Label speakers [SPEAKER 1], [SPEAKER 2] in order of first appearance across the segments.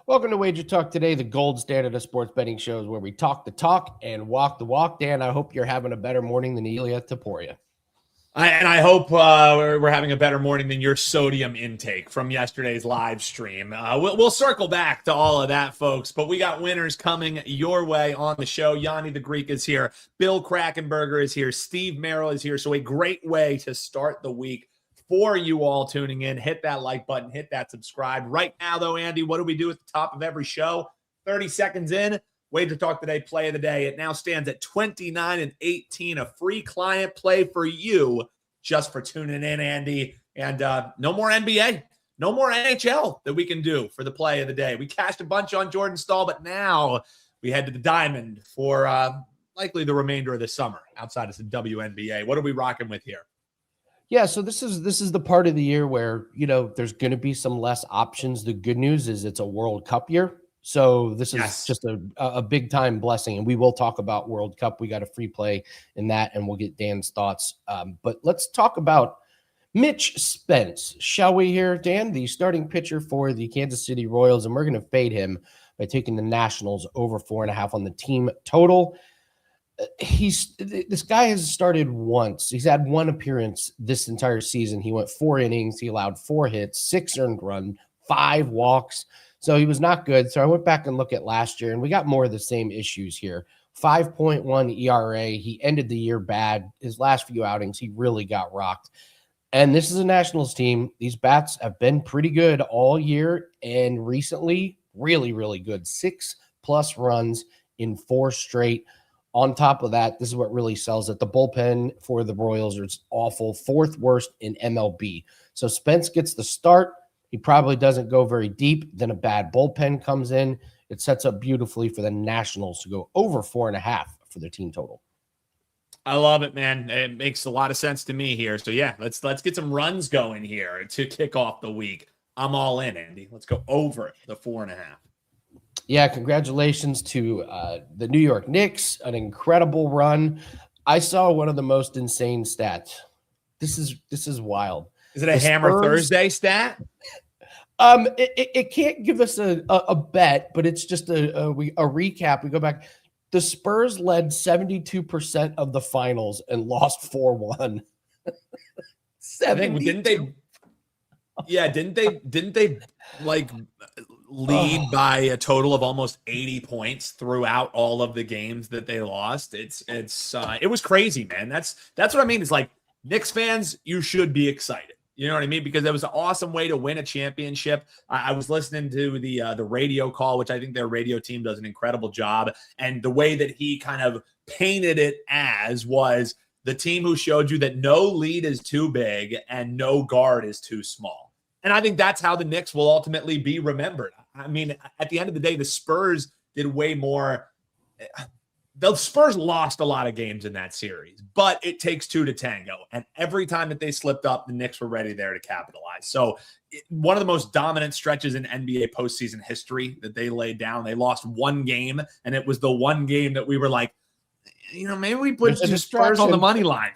[SPEAKER 1] Welcome to Wager Talk Today, the gold standard of sports betting shows where we talk the talk and walk the walk. Dan, I hope you're having a better morning than Ilya Taporia.
[SPEAKER 2] I hope we're having a better morning than your sodium intake from yesterday's live stream. We'll circle back to all of that, folks, but we got winners coming your way on the show. Gianni the Greek is here. Bill Krackomberger is here. Steve Merrill is here. So a great way to start the week for you all tuning in. Hit that like button. Hit that subscribe. Right now, though, Andy, what do we do at the top of every show? 30 seconds in. WagerTalk Today play of the day. It now stands at 29-18, a free client play for you just for tuning in, Andy. And no more NBA, no more NHL that we can do for the play of the day. We cashed a bunch on Jordan Staal, but now we head to the Diamond for likely the remainder of the summer outside of the WNBA. What are we rocking with here?
[SPEAKER 1] Yeah, so this is the part of the year where, there's going to be some less options. The good news is it's a World Cup year. So this is just a big time blessing, and we will talk about World Cup. We got a free play in that, and we'll get Dan's thoughts. But let's talk about Mitch Spence, shall we here, Dan, the starting pitcher for the Kansas City Royals, and we're going to fade him by taking the Nationals over 4.5 on the team total. This guy has started once. He's had one appearance this entire season. He went 4 innings. He allowed 4 hits, 6 earned run, 5 walks. So he was not good. So I went back and looked at last year, and we got more of the same issues here. 5.1 ERA. He ended the year bad. His last few outings, he really got rocked. And this is a Nationals team. These bats have been pretty good all year, and recently, really, really good. 6+ runs in 4 straight. On top of that, this is what really sells it. The bullpen for the Royals is awful. 4th worst in MLB. So Spence gets the start. He probably doesn't go very deep. Then a bad bullpen comes in. It sets up beautifully for the Nationals to go over 4.5 for their team total.
[SPEAKER 2] I love it, man. It makes a lot of sense to me here. So yeah, let's get some runs going here to kick off the week. I'm all in, Andy. Let's go over the 4.5.
[SPEAKER 1] Yeah, congratulations to the New York Knicks. An incredible run. I saw one of the most insane stats. This is wild.
[SPEAKER 2] Is it a Hammer Thursday stat?
[SPEAKER 1] It can't give us a bet, but it's just a recap. We go back. The Spurs led 72% of the finals and lost 4-1. 72.
[SPEAKER 2] Didn't they? Yeah, didn't they like lead by a total of almost 80 points throughout all of the games that they lost? It was crazy, man. That's what I mean. It's like, Knicks fans, you should be excited. You know what I mean? Because that was an awesome way to win a championship. I was listening to the radio call, which I think their radio team does an incredible job. And the way that he kind of painted it as was the team who showed you that no lead is too big and no guard is too small. And I think that's how the Knicks will ultimately be remembered. I mean, at the end of the day, the Spurs did way more. The Spurs lost a lot of games in that series, but it takes 2 to tango. And every time that they slipped up, the Knicks were ready there to capitalize. So one of the most dominant stretches in NBA postseason history that they laid down. They lost 1 game, and it was the one game that we were like, maybe we put just Spurs on the money line.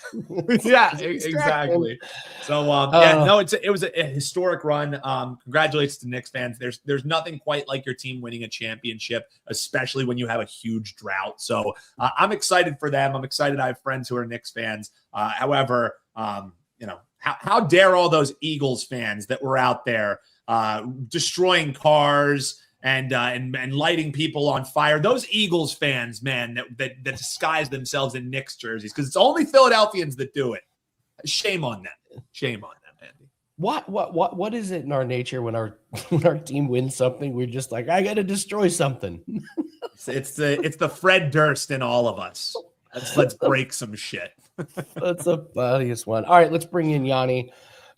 [SPEAKER 2] Yeah, exactly. So, it was a historic run. Congratulations to Knicks fans. There's nothing quite like your team winning a championship, especially when you have a huge drought. So I'm excited for them. I'm excited. I have friends who are Knicks fans. However, how dare all those Eagles fans that were out there destroying cars and lighting people on fire. Those Eagles fans, man, that disguise themselves in Knicks jerseys, because it's only Philadelphians that do it. Shame on them. Shame on them, Andy.
[SPEAKER 1] What is it in our nature when our team wins something? We're just like, I got to destroy something.
[SPEAKER 2] It's the Fred Durst in all of us. Let's break some shit.
[SPEAKER 1] That's the funniest one. All right, let's bring in Gianni.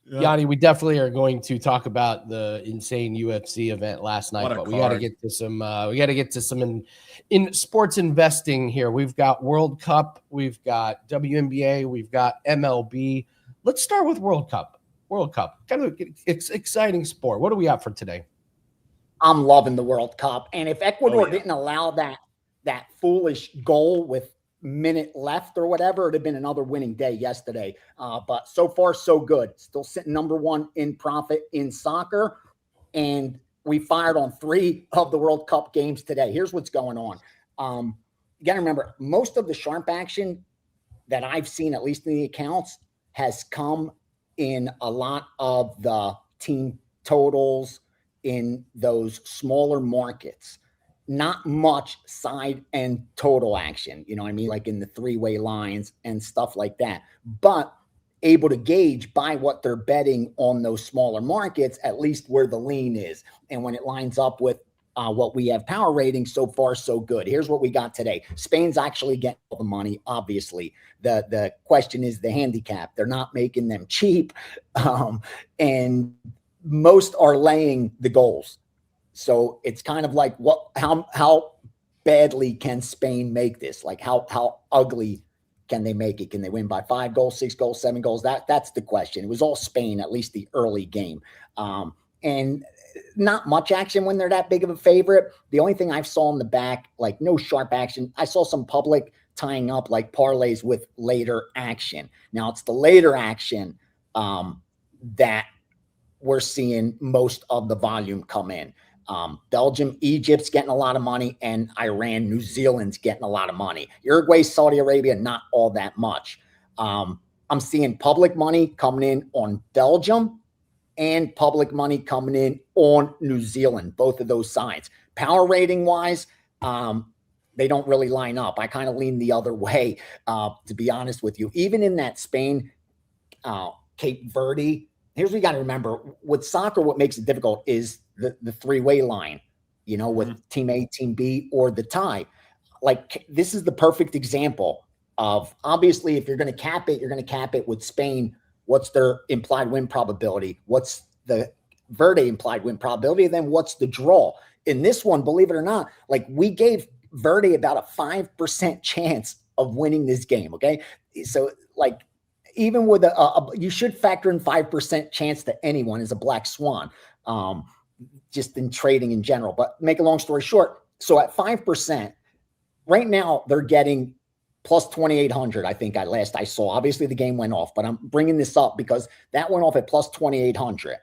[SPEAKER 1] Yeah. Gianni, we definitely are going to talk about the insane UFC event last night, but we got to get to some in sports investing here. We've got World Cup, we've got WNBA, we've got MLB. Let's start with World Cup. Kind of exciting sport. What do we got for today?
[SPEAKER 3] I'm loving the World Cup, and if Ecuador didn't allow that foolish goal with minute left or whatever, it'd have been another winning day yesterday. But so far, so good. Still sitting number 1 in profit in soccer. And we fired on 3 of the World Cup games today. Here's what's going on. You got to remember, most of the sharp action that I've seen, at least in the accounts, has come in a lot of the team totals in those smaller markets. Not much side and total action, you know what I mean? Like in the 3-way lines and stuff like that. But able to gauge by what they're betting on those smaller markets, at least where the lean is. And when it lines up with what we have power ratings, so far, so good. Here's what we got today. Spain's actually getting all the money, obviously. The question is the handicap. They're not making them cheap. And most are laying the goals. So it's kind of like how badly can Spain make this? Like how ugly can they make it? Can they win by 5 goals, 6 goals, 7 goals? That's the question. It was all Spain, at least the early game. And not much action when they're that big of a favorite. The only thing I saw in the back, like no sharp action. I saw some public tying up like parlays with later action. Now it's the later action that we're seeing most of the volume come in. Belgium, Egypt's getting a lot of money, and Iran, New Zealand's getting a lot of money. Uruguay, Saudi Arabia, not all that much. I'm seeing public money coming in on Belgium and public money coming in on New Zealand, both of those sides. Power rating wise, they don't really line up. I kind of lean the other way, to be honest with you. Even in that Spain, Cape Verde, here's what you got to remember. With soccer, what makes it difficult is the 3-way line, you know, with team A, team B, or the tie. Like, this is the perfect example of, obviously, if you're going to cap it, you're going to cap it with Spain. What's their implied win probability? What's the Verde implied win probability? And then what's the draw? In this one, believe it or not, like, we gave Verde about a 5% chance of winning this game. Okay. So, like, even with you should factor in 5% chance to anyone as a black swan, just in trading in general. But make a long story short, so at 5%, right now they're getting plus 2,800. I think I saw. Obviously the game went off, but I'm bringing this up because that went off at plus 2,800.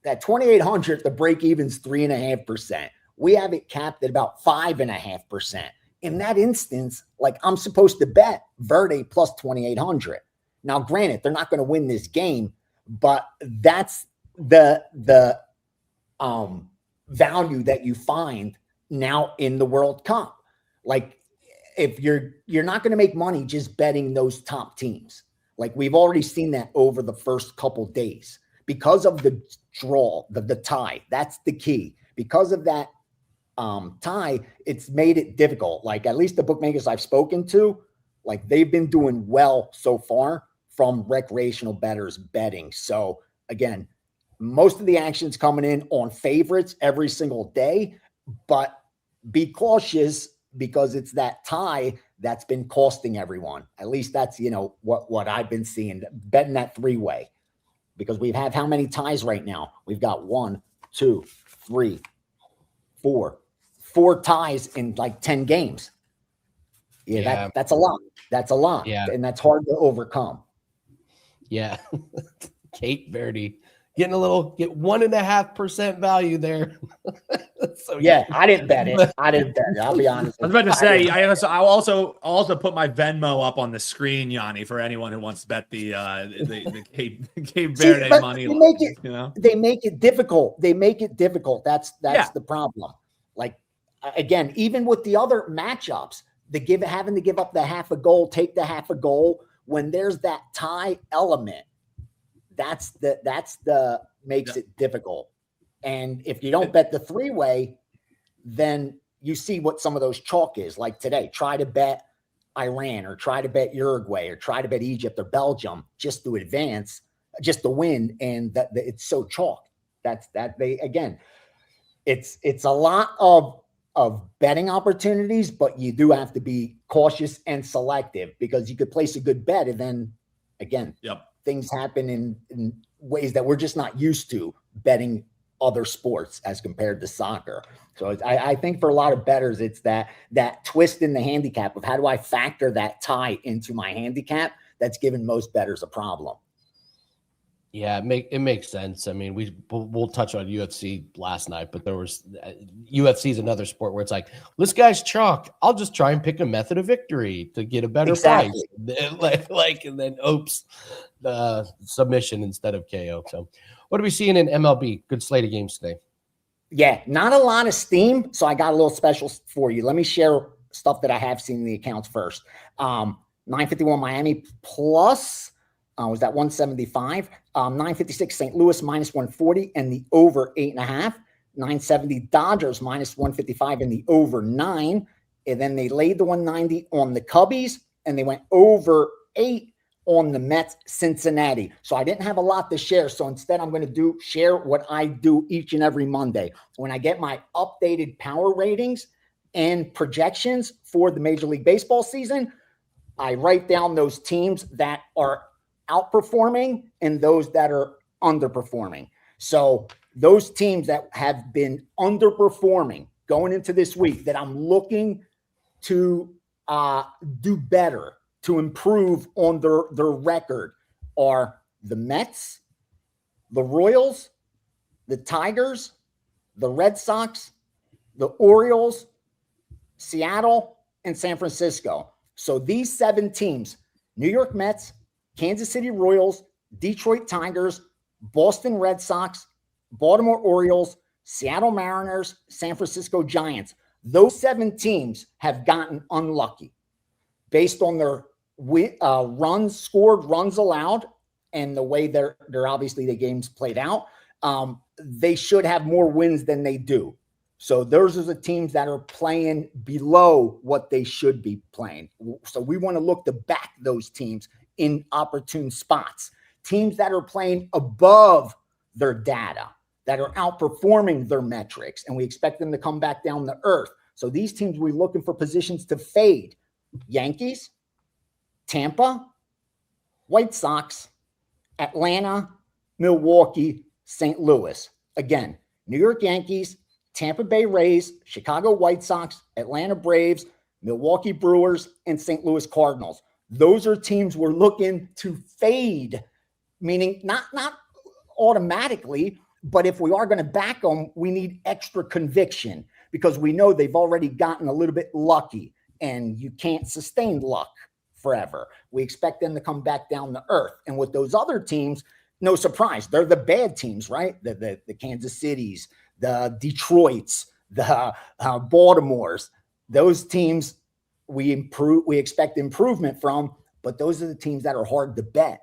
[SPEAKER 3] That 2,800, the break even's 3.5%. We have it capped at about 5.5%. In that instance, like, I'm supposed to bet Verde plus 2,800. Now, granted, they're not going to win this game, but that's the value that you find now in the World Cup. Like, if you're not going to make money just betting those top teams. Like, we've already seen that over the first couple days because of the draw, the tie. That's the key. Because of that tie, it's made it difficult. Like, at least the bookmakers I've spoken to, like, they've been doing well so far from recreational bettors betting. So again, most of the action's coming in on favorites every single day, but be cautious because it's that tie that's been costing everyone. At least that's, you know, what I've been seeing, betting that 3-way, because we have how many ties right now? We've got 1, 2, 3, 4 ties in like 10 games. Yeah. That's a lot. That's a lot.
[SPEAKER 1] Yeah.
[SPEAKER 3] And that's hard to overcome.
[SPEAKER 1] Yeah. Cape Verde get 1.5% value there. So
[SPEAKER 3] yeah, I didn't bet it. I'll be honest.
[SPEAKER 2] I was about to say, I'll also put my Venmo up on the screen, Gianni, for anyone who wants to bet the Cape Verde money.
[SPEAKER 3] They make it difficult. That's the problem. Like, again, even with the other matchups, having to give up the half a goal, take the half a goal when there's that tie element. That's the makes it difficult. And if you don't bet the 3-way, then you see what some of those chalk is. Like today, try to bet Iran or try to bet Uruguay or try to bet Egypt or Belgium just to advance, just to win. And that it's so chalk. It's a lot of betting opportunities, but you do have to be cautious and selective because you could place a good bet and then again, things happen in ways that we're just not used to betting other sports as compared to soccer. So I think for a lot of bettors, it's that twist in the handicap of how do I factor that tie into my handicap that's given most bettors a problem.
[SPEAKER 1] Yeah, it makes sense. I mean, we'll touch on UFC last night, but there was UFC is another sport where it's like, this guy's chalk. I'll just try and pick a method of victory to get a better price. And then oops, the submission instead of KO. So, what are we seeing in MLB? Good slate of games today.
[SPEAKER 3] Yeah, not a lot of steam. So I got a little special for you. Let me share stuff that I have seen in the accounts first. 951 Miami plus. Was that 175? 956 St. Louis minus 140 and the over 8.5. 970 Dodgers minus 155 and the over 9. And then they laid the 190 on the Cubbies and they went over 8 on the Mets Cincinnati. So I didn't have a lot to share. So instead, I'm going to share what I do each and every Monday. When I get my updated power ratings and projections for the Major League Baseball season, I write down those teams that are outperforming and those that are underperforming. So those teams that have been underperforming going into this week that I'm looking to do better, to improve on their record are the Mets, the Royals, the Tigers, the Red Sox, the Orioles, Seattle, and San Francisco. So these 7 teams, New York Mets, Kansas City Royals, Detroit Tigers, Boston Red Sox, Baltimore Orioles, Seattle Mariners, San Francisco Giants. Those 7 teams have gotten unlucky based on their runs scored, runs allowed, and the way they're obviously the games played out. They should have more wins than they do. So those are the teams that are playing below what they should be playing. So we want to look to back those teams in opportune spots. Teams that are playing above their data, that are outperforming their metrics, and we expect them to come back down to earth. So these teams, we're looking for positions to fade. Yankees, Tampa, White Sox, Atlanta, Milwaukee, St. Louis. Again, New York Yankees, Tampa Bay Rays, Chicago White Sox, Atlanta Braves, Milwaukee Brewers, and St. Louis Cardinals. Those are teams we're looking to fade, meaning not automatically, but if we are going to back them, we need extra conviction because we know they've already gotten a little bit lucky and you can't sustain luck forever. We expect them to come back down to earth. And with those other teams, no surprise, they're the bad teams, right? The Kansas Cities, the Detroits, the Baltimores. Those teams we expect improvement from, but those are the teams that are hard to bet.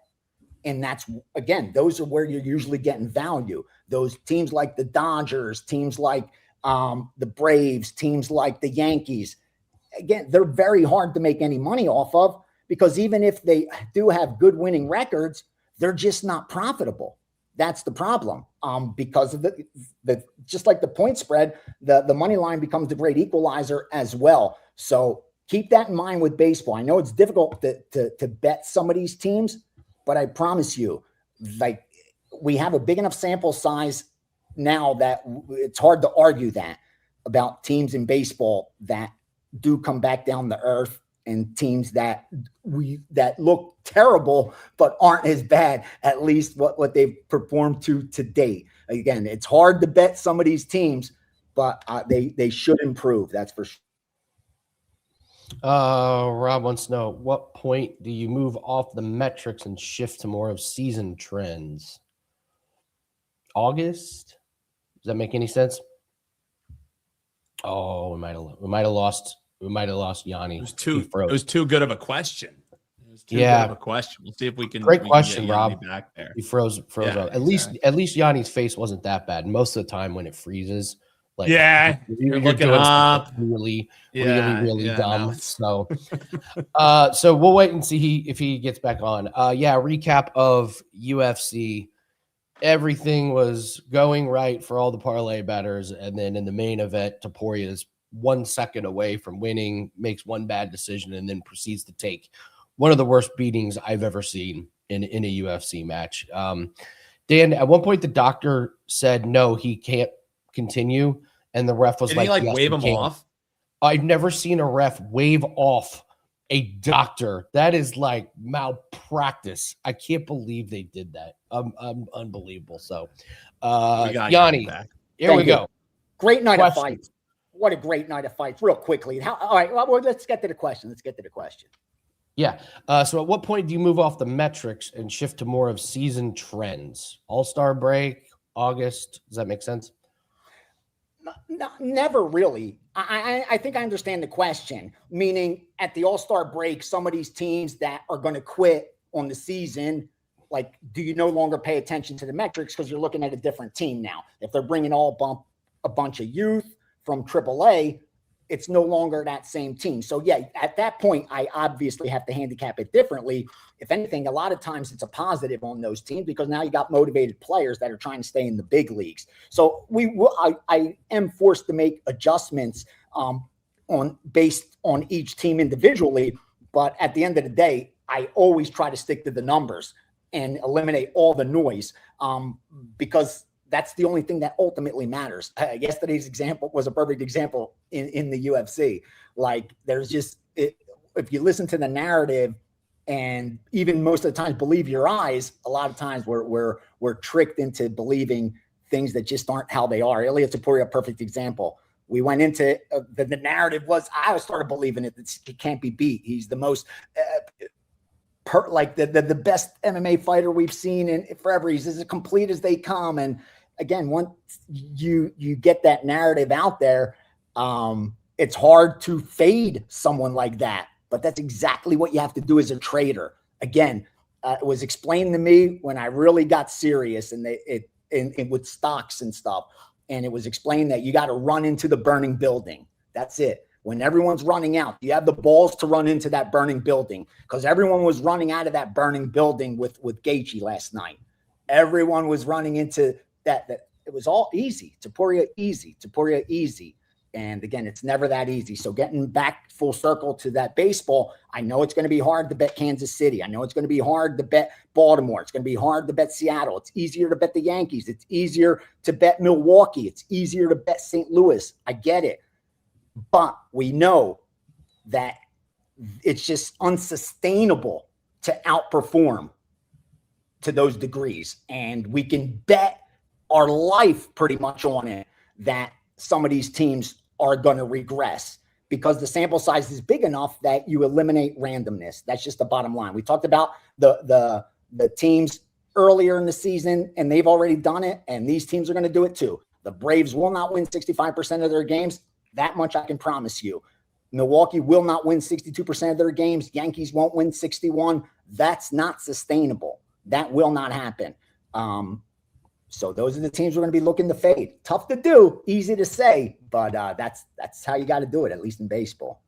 [SPEAKER 3] And that's, again, those are where you're usually getting value. Those teams like the Dodgers, teams like the Braves, teams like the Yankees, again, they're very hard to make any money off of because even if they do have good winning records, they're just not profitable. That's the problem. Because of the just like the point spread, the money line becomes the great equalizer as well. So keep that in mind with baseball. I know it's difficult to bet some of these teams, but I promise you, like, we have a big enough sample size now that it's hard to argue that about teams in baseball that do come back down to earth and teams that look terrible but aren't as bad, at least what they've performed to date. Again, it's hard to bet some of these teams, but they should improve. That's for sure.
[SPEAKER 1] Rob wants to know, what point do you move off the metrics and shift to more of season trends? August? Does that make any sense? Oh, we might have lost Gianni.
[SPEAKER 2] It was too good of a question. Good of a question. We'll see if we can.
[SPEAKER 1] Great question, Rob.
[SPEAKER 2] Back there.
[SPEAKER 1] He froze up. At least Yanni's face wasn't that bad. Most of the time when it freezes, like,
[SPEAKER 2] you're looking up,
[SPEAKER 1] really dumb. No. So we'll wait and see if he gets back on. Recap of UFC. Everything was going right for all the parlay bettors, and then in the main event, Topuria is 1 second away from winning, makes one bad decision, and then proceeds to take one of the worst beatings I've ever seen in a UFC match. Dan, at one point, the doctor said, no, he can't continue. And the ref was
[SPEAKER 2] Did he
[SPEAKER 1] yes,
[SPEAKER 2] wave him off?
[SPEAKER 1] I've never seen a ref wave off a doctor. That is like malpractice. I can't believe they did that. Unbelievable. So,
[SPEAKER 2] We got
[SPEAKER 1] Gianni,
[SPEAKER 2] back.
[SPEAKER 1] here we go.
[SPEAKER 3] Great night of
[SPEAKER 1] Question.
[SPEAKER 3] fights. What a great night of fights. Real quickly. All right, well, let's get to the question.
[SPEAKER 1] Yeah. So at what point do you move off the metrics and shift to more of season trends? All-Star break, August. Does that make sense?
[SPEAKER 3] No, never really. I think I understand the question, meaning at the All-Star break, some of these teams that are going to quit on the season, like, do you no longer pay attention to the metrics because you're looking at a different team now? If they're bringing a bunch of youth from AAA, it's no longer that same team. So, yeah, at that point, I obviously have to handicap it differently. If anything, a lot of times it's a positive on those teams because now you got motivated players that are trying to stay in the big leagues. So I am forced to make adjustments based on each team individually. But at the end of the day, I always try to stick to the numbers and eliminate all the noise because that's the only thing that ultimately matters. Yesterday's example was a perfect example in the UFC. Like, there's just if you listen to the narrative and even most of the times believe your eyes, a lot of times we're tricked into believing things that just aren't how they are. Ilya Topuria, perfect example. We went into the narrative was I started believing it. He can't be beat. He's the most the best MMA fighter we've seen in forever. He's as complete as they come. And again, once you get that narrative out there, it's hard to fade someone like that. But that's exactly what you have to do as a trader. Again, it was explained to me when I really got serious and with stocks and stuff. And it was explained that you got to run into the burning building. That's it. When everyone's running out, you have the balls to run into that burning building because everyone was running out of that burning building with Gaethje last night. Everyone was running into that it was all easy. Topuria easy. And again, it's never that easy. So getting back full circle to that baseball, I know it's going to be hard to bet Kansas City. I know it's going to be hard to bet Baltimore. It's going to be hard to bet Seattle. It's easier to bet the Yankees. It's easier to bet Milwaukee. It's easier to bet St. Louis. I get it. But we know that it's just unsustainable to outperform to those degrees. And we can bet our life pretty much on it that some of these teams are going to regress because the sample size is big enough that you eliminate randomness. That's just the bottom line. We talked about the teams earlier in the season, and they've already done it, and these teams are going to do it too. The Braves will not win 65% of their games. That much I can promise you. Milwaukee will not win 62% of their games. Yankees won't win 61. That's not sustainable. That will not happen. So those are the teams we're going to be looking to fade. Tough to do, easy to say, but that's how you got to do it, at least in baseball.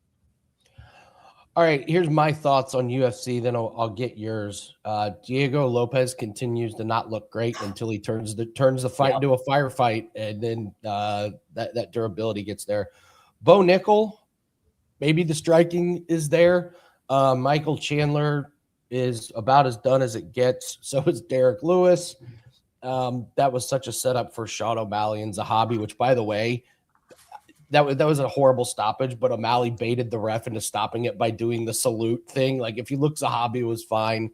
[SPEAKER 1] All right, here's my thoughts on UFC. Then I'll get yours. Diego Lopez continues to not look great until he turns the fight into a firefight, and then that durability gets there. Bo Nickel, maybe the striking is there. Michael Chandler is about as done as it gets. So is Derek Lewis. That was such a setup for Sean O'Malley and Zahabi, which, by the way, that was a horrible stoppage, but O'Malley baited the ref into stopping it by doing the salute thing. Like, if you look, Zahabi was fine.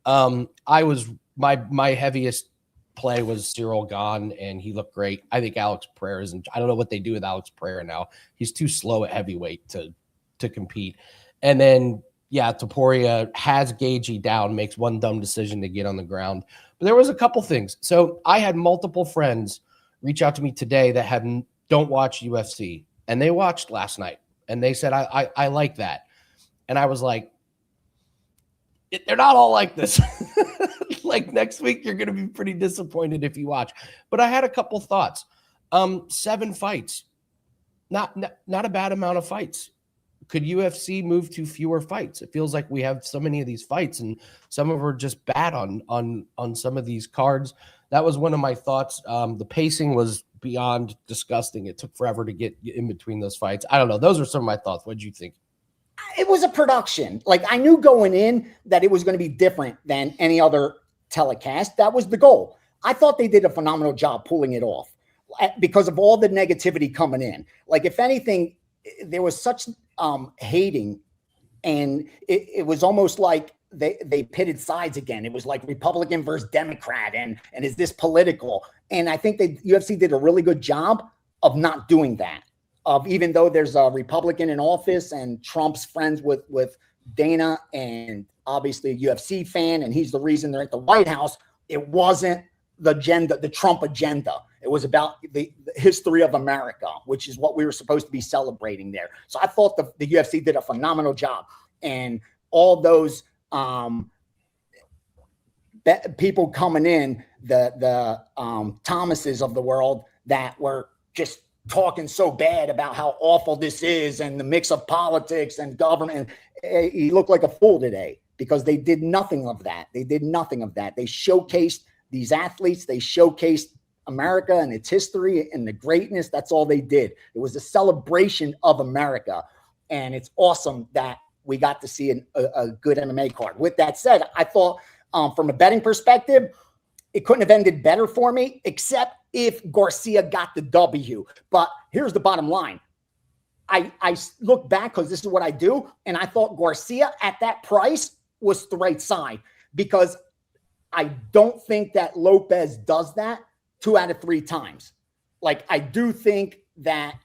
[SPEAKER 1] My heaviest play was Cyril Gane, and he looked great. I think Alex Pereira isn't. I don't know what they do with Alex Pereira now. He's too slow at heavyweight to compete. And then, yeah, Topuria has Gaethje down, makes one dumb decision to get on the ground. But there was a couple things. So I had multiple friends reach out to me today that don't watch UFC, and they watched last night, and they said, I like that. And I was like, they're not all like this. Like, next week, you're going to be pretty disappointed if you watch. But I had a couple thoughts. 7 fights, not a bad amount of fights. Could UFC move to fewer fights? It feels like we have so many of these fights, and some of them are just bad on some of these cards. That was one of my thoughts. The pacing was beyond disgusting. It took forever to get in between those fights. I don't know. Those are some of my thoughts. What did you think?
[SPEAKER 3] It was a production. Like, I knew going in that it was going to be different than any other telecast. That was the goal. I thought they did a phenomenal job pulling it off because of all the negativity coming in. Like, if anything, there was such hating And it was almost like they pitted sides again. It was like Republican versus Democrat. And is this political? And I think the UFC did a really good job of not doing that. Even though there's a Republican in office and Trump's friends with Dana and obviously a UFC fan, and he's the reason they're at the White House, it wasn't the agenda, the Trump agenda. It was about the history of America, which is what we were supposed to be celebrating there. So I thought the UFC did a phenomenal job. And all those people coming in, the Thomases of the world that were just talking so bad about how awful this is and the mix of politics and government. He looked like a fool today because they did nothing of that. They did nothing of that. They showcased these athletes. They showcased America and its history and the greatness. That's all they did. It was a celebration of America. And it's awesome that we got to see a good MMA card. With that said, I thought from a betting perspective, it couldn't have ended better for me, except if Garcia got the W. But here's the bottom line. I look back because this is what I do, and I thought Garcia at that price was the right side because I don't think that Lopez does that 2 out of 3 times. Like, I do think that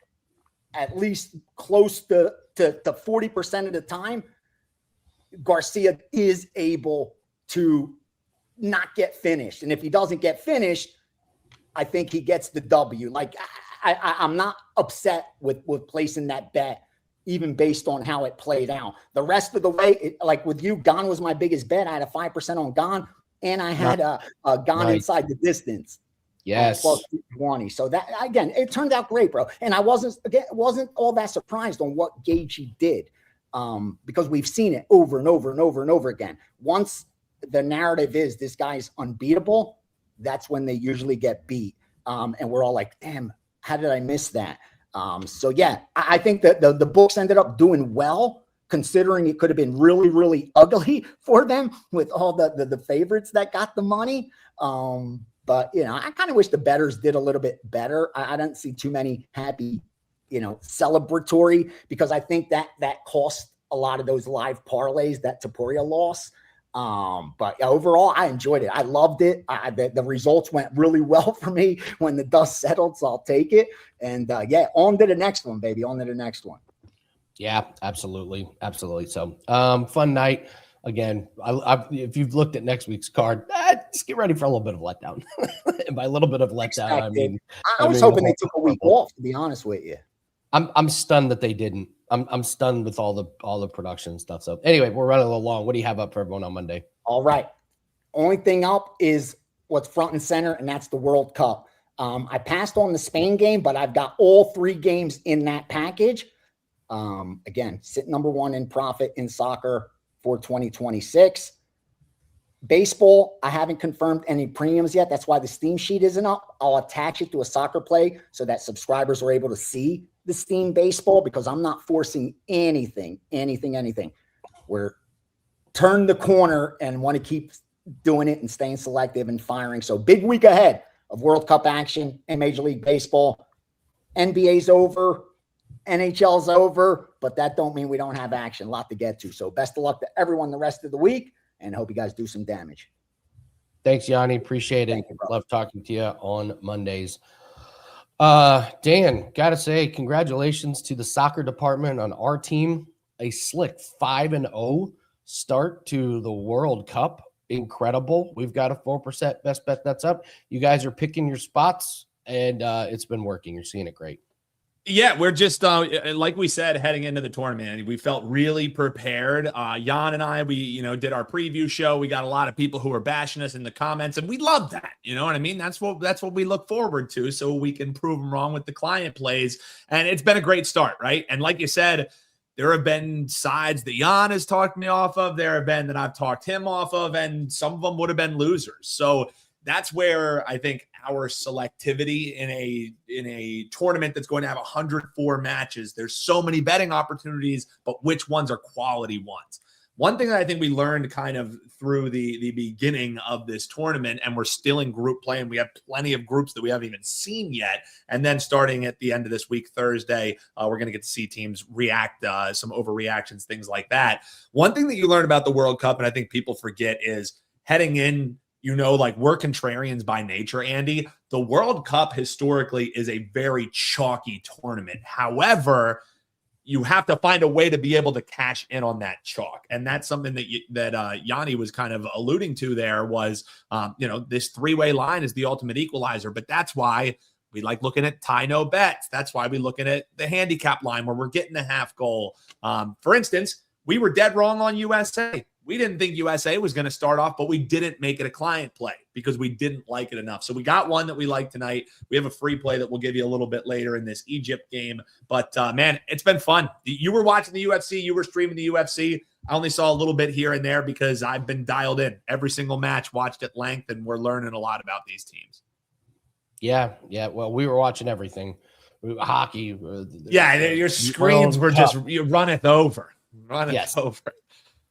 [SPEAKER 3] at least close to 40% of the time, Garcia is able to not get finished. And if he doesn't get finished, I think he gets the W. Like, I'm not upset with placing that bet, even based on how it played out. The rest of the way, like with you, Gane was my biggest bet. I had a 5% on Gane, and I had a Gane inside the distance.
[SPEAKER 1] Yes.
[SPEAKER 3] Plus 20. So that, again, it turned out great, bro. And I wasn't all that surprised on what gauge he did, because we've seen it over and over and over and over again. Once the narrative is this guy's unbeatable, that's when they usually get beat. And we're all like, damn, how did I miss that? So yeah, I think that the books ended up doing well, considering it could have been really, really ugly for them with all the favorites that got the money. But, you know, I kind of wish the bettors did a little bit better. I don't see too many happy, celebratory, because I think that cost a lot of those live parlays that Taporia lost. But overall, I enjoyed it. I loved it. The results went really well for me when the dust settled, so I'll take it. And yeah, on to the next one, baby. On to the next one.
[SPEAKER 1] Yeah, absolutely. Absolutely. So fun night. Again, if you've looked at next week's card, just get ready for a little bit of letdown. And by a little bit of letdown,
[SPEAKER 3] I was hoping they took a week off, to be honest with you.
[SPEAKER 1] I'm stunned that they didn't. I'm stunned with all the production stuff. So anyway, we're running a little long. What do you have up for everyone on Monday?
[SPEAKER 3] All right. Only thing up is what's front and center, and that's the World Cup. I passed on the Spain game, but I've got all 3 games in that package. Again, sit number 1 in profit in soccer for 2026. Baseball, I haven't confirmed any premiums yet. That's why the Steam sheet isn't up. I'll attach it to a soccer play so that subscribers are able to see the Steam baseball, because I'm not forcing anything. We're turned the corner and want to keep doing it and staying selective and firing. So big week ahead of World Cup action in Major League Baseball. NBA's over. NHL's over, but that don't mean we don't have action. A lot to get to. So best of luck to everyone the rest of the week, and hope you guys do some damage.
[SPEAKER 1] Thanks, Gianni. Appreciate it. Love talking to you on Mondays. Dan, gotta say, congratulations to the soccer department on our team. A slick 5-0 start to the World Cup. Incredible. We've got a 4% best bet that's up. You guys are picking your spots, and it's been working. You're seeing it great.
[SPEAKER 2] Yeah, we're just, like we said, heading into the tournament, we felt really prepared. Jan and I, we, did our preview show. We got a lot of people who were bashing us in the comments, and we love that. You know what I mean? That's what we look forward to, so we can prove them wrong with the client plays. And it's been a great start, right? And like you said, there have been sides that Jan has talked me off of. There have been that I've talked him off of, and some of them would have been losers. So that's where I think our selectivity in a tournament that's going to have 104 matches, there's so many betting opportunities, but which ones are quality ones? One thing that I think we learned kind of through the beginning of this tournament, and we're still in group play, and we have plenty of groups that we haven't even seen yet. And then starting at the end of this week, Thursday, we're going to get to see teams react, some overreactions, things like that. One thing that you learn about the World Cup, and I think people forget, is heading in, like we're contrarians by nature, Andy. The World Cup historically is a very chalky tournament. However, you have to find a way to be able to cash in on that chalk. And that's something that Gianni was kind of alluding to there was, this three-way line is the ultimate equalizer. But that's why we like looking at tie no bets. That's why we're looking at the handicap line where we're getting the half goal. For instance, we were dead wrong on USA. We didn't think USA was going to start off, but we didn't make it a client play because we didn't like it enough. So we got one that we like tonight. We have a free play that we'll give you a little bit later in this Egypt game. But, man, it's been fun. You were watching the UFC. You were streaming the UFC. I only saw a little bit here and there because I've been dialed in. Every single match, watched at length, and we're learning a lot about these teams.
[SPEAKER 1] Yeah. Well, we were watching everything. Hockey.
[SPEAKER 2] Your screens were just, you run it over. Over.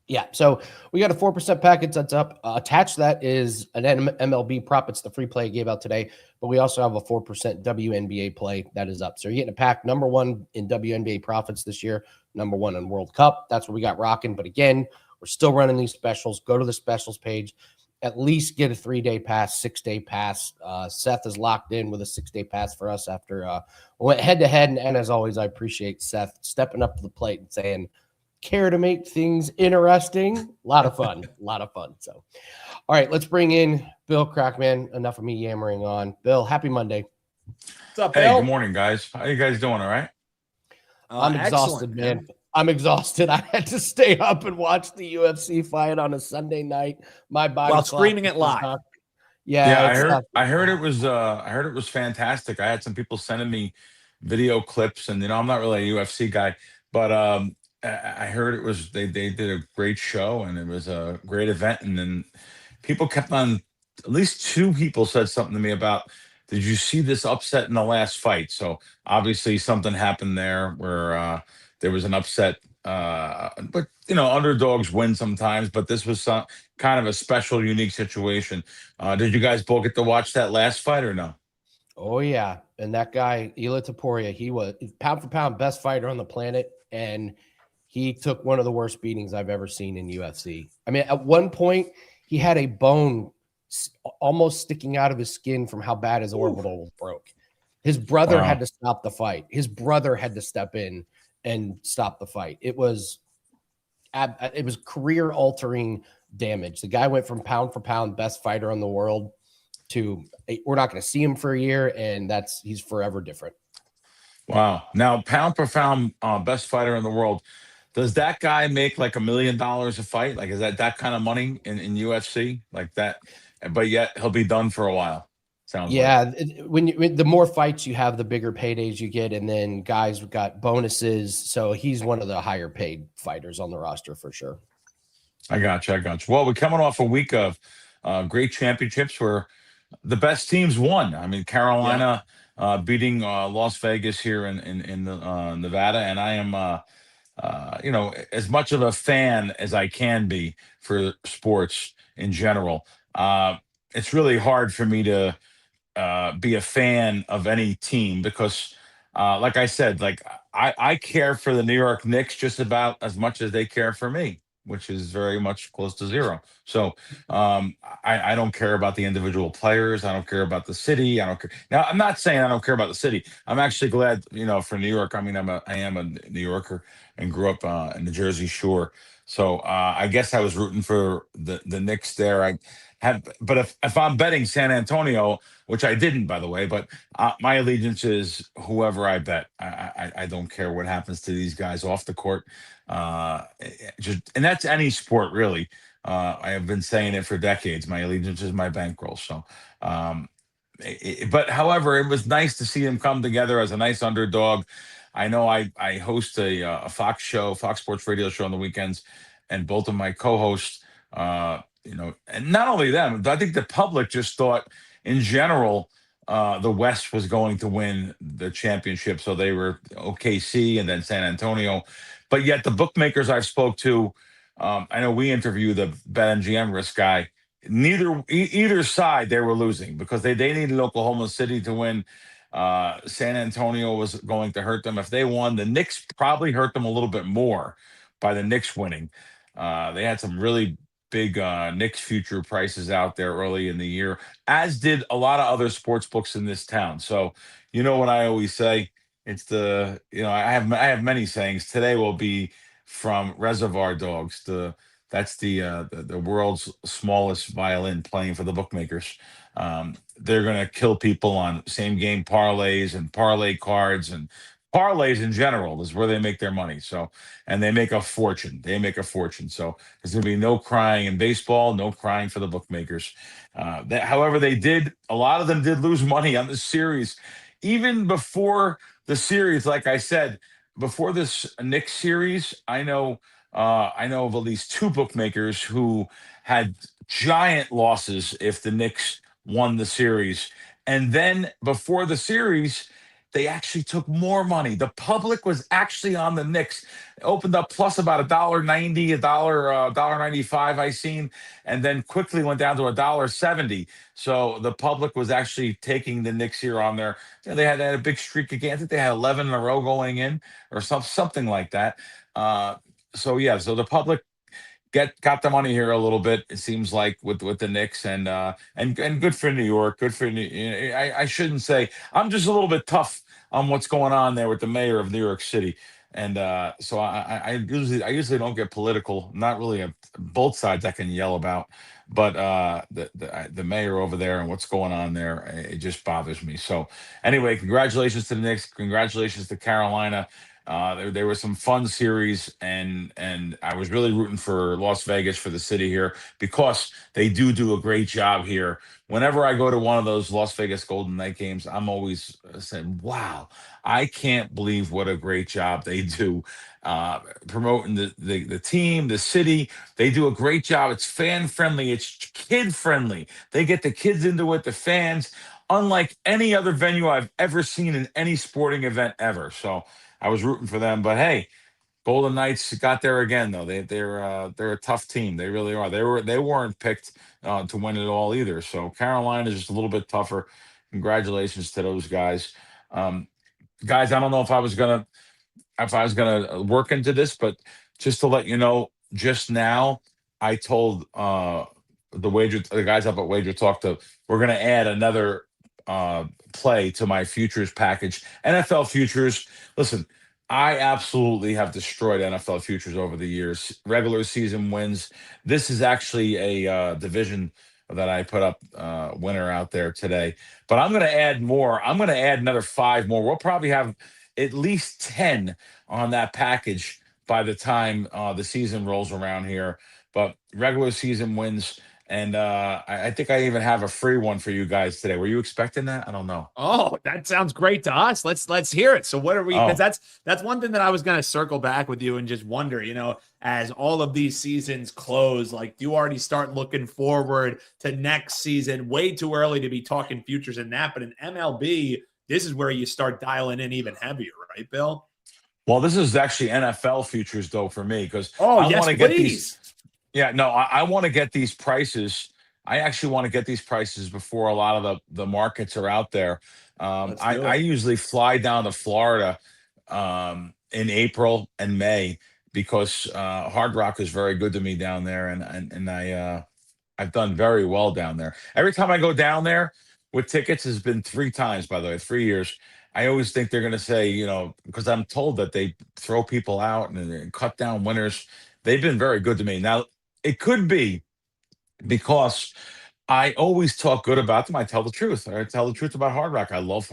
[SPEAKER 1] Yeah, so we got a 4% package that's up. Attached to that is an MLB prop. It's the free play I gave out today, but we also have a 4% WNBA play that is up. So you're getting a pack, number one in WNBA profits this year, number one in World Cup. That's what we got rocking. But again, we're still running these specials. Go to the specials page. At least get a 3-day pass, 6-day pass. Seth is locked in with a 6-day pass for us after we went head-to-head. And as always, I appreciate Seth stepping up to the plate and saying, care to make things interesting. A lot of fun. So, all right, let's bring in Bill Crackman. Enough of me yammering on. Bill, happy Monday.
[SPEAKER 2] What's up,
[SPEAKER 4] Hey,
[SPEAKER 2] Bill?
[SPEAKER 4] good morning, guys. How you guys doing? All right?
[SPEAKER 1] I'm exhausted, man. I'm exhausted. I had to stay up and watch the UFC fight on a Sunday night. My body
[SPEAKER 2] while streaming it live.
[SPEAKER 4] I heard it was fantastic. I had some people sending me video clips, and I'm not really a UFC guy, but I heard it was they did a great show, and it was a great event. And then people kept on, at least two people said something to me about, did you see this upset in the last fight? So obviously something happened there where there was an upset. But underdogs win sometimes, but this was some kind of a special, unique situation. Did you guys both get to watch that last fight or no?
[SPEAKER 1] Oh yeah, and that guy Ilia Topuria, he was pound for pound best fighter on the planet, and he took one of the worst beatings I've ever seen in UFC. I mean, at one point, he had a bone almost sticking out of his skin from how bad his orbital broke. His brother had to stop the fight. His brother had to step in and stop the fight. It was career-altering damage. The guy went from pound for pound best fighter in the world to we're not going to see him for a year, and he's forever different.
[SPEAKER 4] Wow. Now, pound per pound best fighter in the world. Does that guy make like $1 million a fight? Like, is that kind of money in UFC like that? But yet he'll be done for a while. Sounds like.
[SPEAKER 1] When the more fights you have, the bigger paydays you get, and then guys have got bonuses. So he's one of the higher paid fighters on the roster for sure.
[SPEAKER 4] I got you. Well, we're coming off a week of great championships where the best teams won. I mean, Carolina beating Las Vegas here in Nevada, and I am. As much of a fan as I can be for sports in general, it's really hard for me to be a fan of any team because, like I said, like I care for the New York Knicks just about as much as they care for me, which is very much close to zero. So I don't care about the individual players. I don't care about the city. I don't care. Now, I'm not saying I don't care about the city. I'm actually glad, for New York. I mean, I am a New Yorker and grew up in the Jersey Shore. So I guess I was rooting for the Knicks there. But if I'm betting San Antonio, which I didn't, by the way, but my allegiance is whoever I bet. I don't care what happens to these guys off the court. And that's any sport, really. I have been saying it for decades. My allegiance is my bankroll. So, but however, it was nice to see them come together as a nice underdog. I know I host a Fox Sports radio show on the weekends, and both of my co-hosts, and not only them, but I think the public just thought in general the West was going to win the championship. So they were OKC and then San Antonio. But yet the bookmakers I've spoke to I know we interviewed the BetMGM risk guy. Either side they were losing because they needed Oklahoma City to win. San Antonio was going to hurt them if they won. The Knicks probably hurt them a little bit more by the Knicks winning. They had some really big Knicks future prices out there early in the year, as did a lot of other sports books in this town. So you know what I always say. It's I have many sayings. Today will be from Reservoir Dogs. That's the world's smallest violin playing for the bookmakers. They're going to kill people on same game parlays and parlay cards and parlays in general is where they make their money. So, and they make a fortune. They make a fortune. So there's going to be no crying in baseball, no crying for the bookmakers. However, a lot of them did lose money on this series, even before the series. Like I said, before this Knicks series, I know of at least two bookmakers who had giant losses if the Knicks won the series. And then before the series, they actually took more money. The public was actually on the Knicks. It opened up plus about $1.90, $1.95 I seen, and then quickly went down to $1.70. So the public was actually taking the Knicks here on their. They had a big streak again. I think they had 11 in a row going in, or something like that. So yeah, so the public got the money here a little bit. It seems like with the Knicks and good for New York. Good for New. I shouldn't say. I'm just a little bit tough on what's going on there with the mayor of New York City, and so I usually don't get political. Not really both sides I can yell about, but the mayor over there and what's going on there, it just bothers me. So anyway, congratulations to the Knicks. Congratulations to Carolina. There were some fun series, and I was really rooting for Las Vegas, for the city here, because they do a great job here. Whenever I go to one of those Las Vegas Golden Knight games, I'm always saying, "Wow, I can't believe what a great job they do promoting the team, the city. They do a great job. It's fan friendly, it's kid friendly. They get the kids into it, the fans." Unlike any other venue I've ever seen in any sporting event ever. So I was rooting for them, but hey, Golden Knights got there again. Though they're a tough team. They really are. They weren't picked to win it all either. So Carolina is just a little bit tougher. Congratulations to those guys. Um, Guys, I don't know if I was gonna work into this, but just to let you know, just now I told the guys up at Wager Talk to we're gonna add another play to my futures package. NFL futures. Listen, I absolutely have destroyed NFL futures over the years. Regular season wins. This is actually a division that I put up winner out there today. But I'm going to add more. I'm going to add another 5 more. We'll probably have at least 10 on that package by the time the season rolls around here. But regular season wins. And I think I even have a free one for you guys today. Were you expecting that? I don't know.
[SPEAKER 2] Oh, that sounds great to us. Let's hear it. So what are we? Because
[SPEAKER 4] Oh,
[SPEAKER 2] that's one thing that I was going to circle back with you and just wonder, as all of these seasons close, like, do you already start looking forward to next season? Way too early to be talking futures in that, but in MLB, this is where you start dialing in even heavier, right, Bill?
[SPEAKER 4] well, this is actually NFL futures though for me because
[SPEAKER 2] Oh,
[SPEAKER 4] I
[SPEAKER 2] yes,
[SPEAKER 4] want to get these.
[SPEAKER 2] please.
[SPEAKER 4] Yeah, no, I want to get these prices. I actually want to get these prices before a lot of the markets are out there.
[SPEAKER 2] Let's
[SPEAKER 4] I,
[SPEAKER 2] do
[SPEAKER 4] I
[SPEAKER 2] it.
[SPEAKER 4] usually fly down to Florida in April and May because Hard Rock is very good to me down there, and I've done very well down there. Every time I go down there with tickets has been 3 times, by the way, 3 years. I always think they're going to say, because I'm told that they throw people out and they cut down winners. They've been very good to me. Now, it could be because I always talk good about them. I tell the truth. I tell the truth about Hard Rock. I love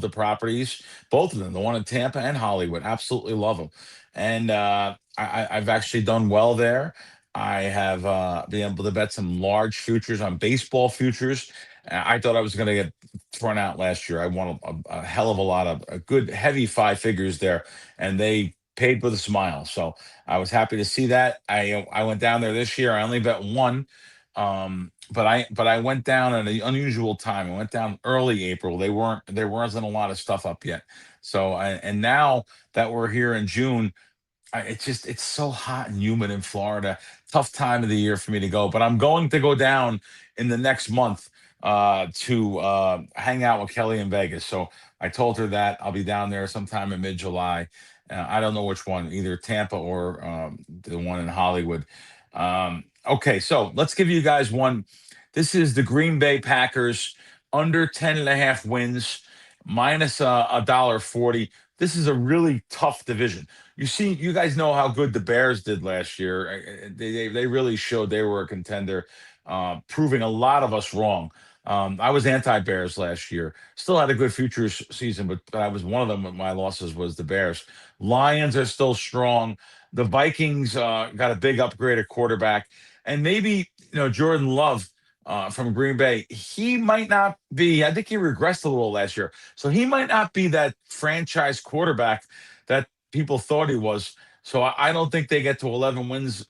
[SPEAKER 4] the properties, both of them, the one in Tampa and Hollywood. Absolutely love them. And I've actually done well there. I have been able to bet some large futures on baseball futures. I thought I was going to get thrown out last year. I won a hell of a lot of a good heavy 5 figures there, and they paid with a smile. So I was happy to see that. I went down there this year. I only bet one. But I went down at an unusual time. I went down early April. There wasn't a lot of stuff up yet. So and now that we're here in June, it's so hot and humid in Florida. Tough time of the year for me to go, but I'm going to go down in the next month to hang out with Kelly in Vegas. So I told her that I'll be down there sometime in mid-July. I don't know which one, either Tampa or the one in Hollywood. Okay, so let's give you guys one. This is the Green Bay Packers under 10.5 wins, minus $1.40. This is a really tough division. You guys know how good the Bears did last year. They really showed they were a contender, proving a lot of us wrong. I was anti-Bears last year. Still had a good futures season, but I was one of them. My losses was the Bears. Lions are still strong. The Vikings got a big upgrade at quarterback, and maybe Jordan Love from Green Bay. He might not be. I think he regressed a little last year, so he might not be that franchise quarterback that people thought he was. So I don't think they get to 11 wins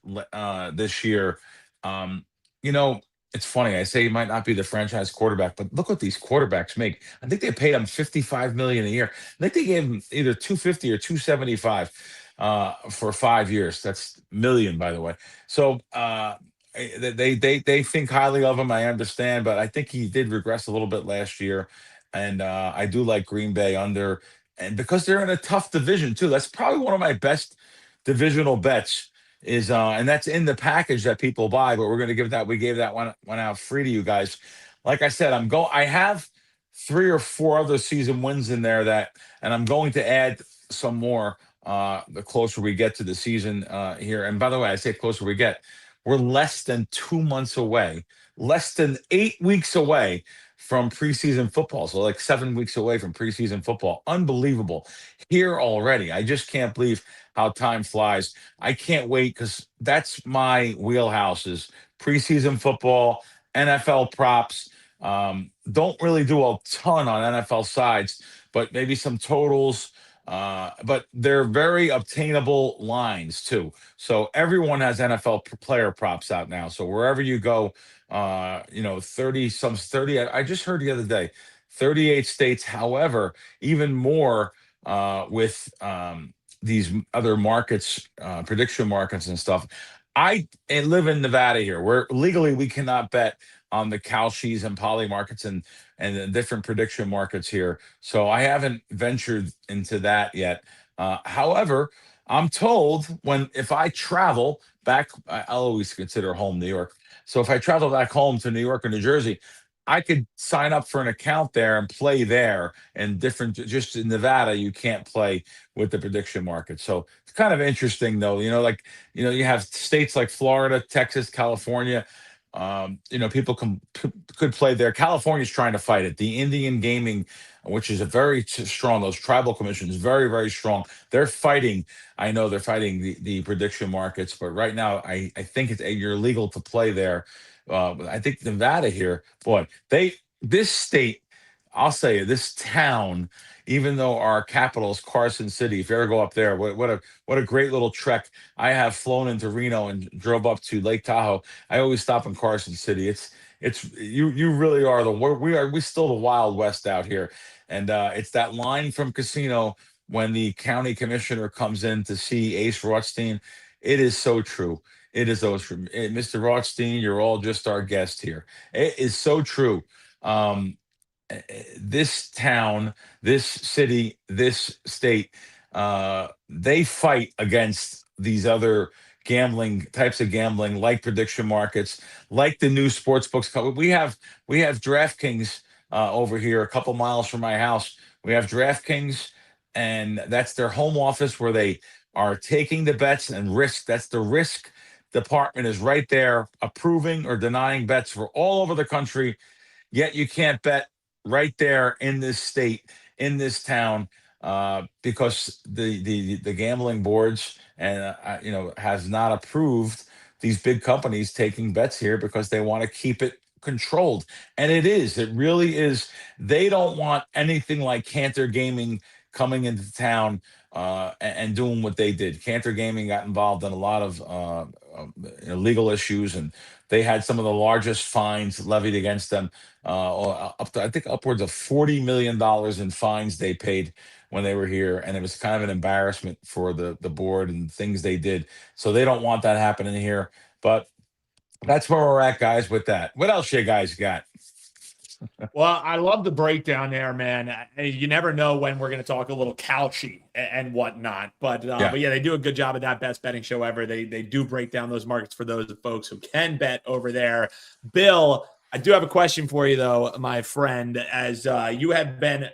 [SPEAKER 4] this year. Um, you know, it's funny. I say he might not be the franchise quarterback, but look what these quarterbacks make. I think they paid him 55 million a year. I think they gave him either 250 or 275 for 5 years. That's million, by the way. So they think highly of him. I understand, but I think he did regress a little bit last year. And I do like Green Bay under, and because they're in a tough division too. That's probably one of my best divisional bets is and that's in the package that people buy, but we're going to give that we gave that one out free to you guys. Like I said, I have 3 or 4 other season wins in there that, and I'm going to add some more the closer we get to the season here. And by the way, I say closer we get, we're less than 2 months away, less than 8 weeks away from preseason football. So like 7 weeks away from preseason football. Unbelievable here already. I just can't believe how time flies. I can't wait because that's my wheelhouse is preseason football, NFL props. Don't really do a ton on NFL sides, but maybe some totals. But they're very obtainable lines too. So everyone has NFL player props out now. So wherever you go, 30. I just heard the other day, 38 states. However, even more with these other markets, prediction markets and stuff. I live in Nevada here, where legally we cannot bet on the Kalshis and poly markets and the different prediction markets here. So I haven't ventured into that yet. However, I'm told if I travel back, I'll always consider home New York. So if I travel back home to New York or New Jersey, I could sign up for an account there and play there. And different, just in Nevada, you can't play with the prediction market. So it's kind of interesting, though. You have states like Florida, Texas, California. People could play there. California's trying to fight it. The Indian gaming, which is a very strong, those tribal commissions, very, very strong. They're fighting. I know they're fighting the prediction markets, but right now I think you're legal to play there. I think Nevada here, boy, this state, I'll say it, this town, even though our capital is Carson City, if you ever go up there, what a great little trek. I have flown into Reno and drove up to Lake Tahoe. I always stop in Carson City. It's you really are we still the Wild West out here. And it's that line from Casino when the county commissioner comes in to see Ace Rothstein. It is so true. It is so true. Mr. Rothstein, you're all just our guest here. It is so true. This town, this city, this state, they fight against these other types of gambling, like prediction markets, like the new sports books. We have DraftKings over here, a couple miles from my house. We have DraftKings, and that's their home office where they are taking the bets and risk. That's the risk department is right there, approving or denying bets for all over the country. Yet you can't bet right there in this state, in this town, because the gambling boards and has not approved these big companies taking bets here because they want to keep it controlled. And it really is. They don't want anything like Cantor Gaming coming into town and doing what they did. Cantor Gaming got involved in a lot of legal issues, and they had some of the largest fines levied against them, up to I think upwards of $40 million in fines they paid when they were here, and it was kind of an embarrassment for the board and things they did. So they don't want that happening here. But that's where we're at, guys, with that. What else you guys got?
[SPEAKER 2] Well, I love the breakdown there, man. You never know when we're going to talk a little couchy and whatnot. But yeah, they do a good job of that best betting show ever. They do break down those markets for those folks who can bet over there. Bill, I do have a question for you, though, my friend, as you have been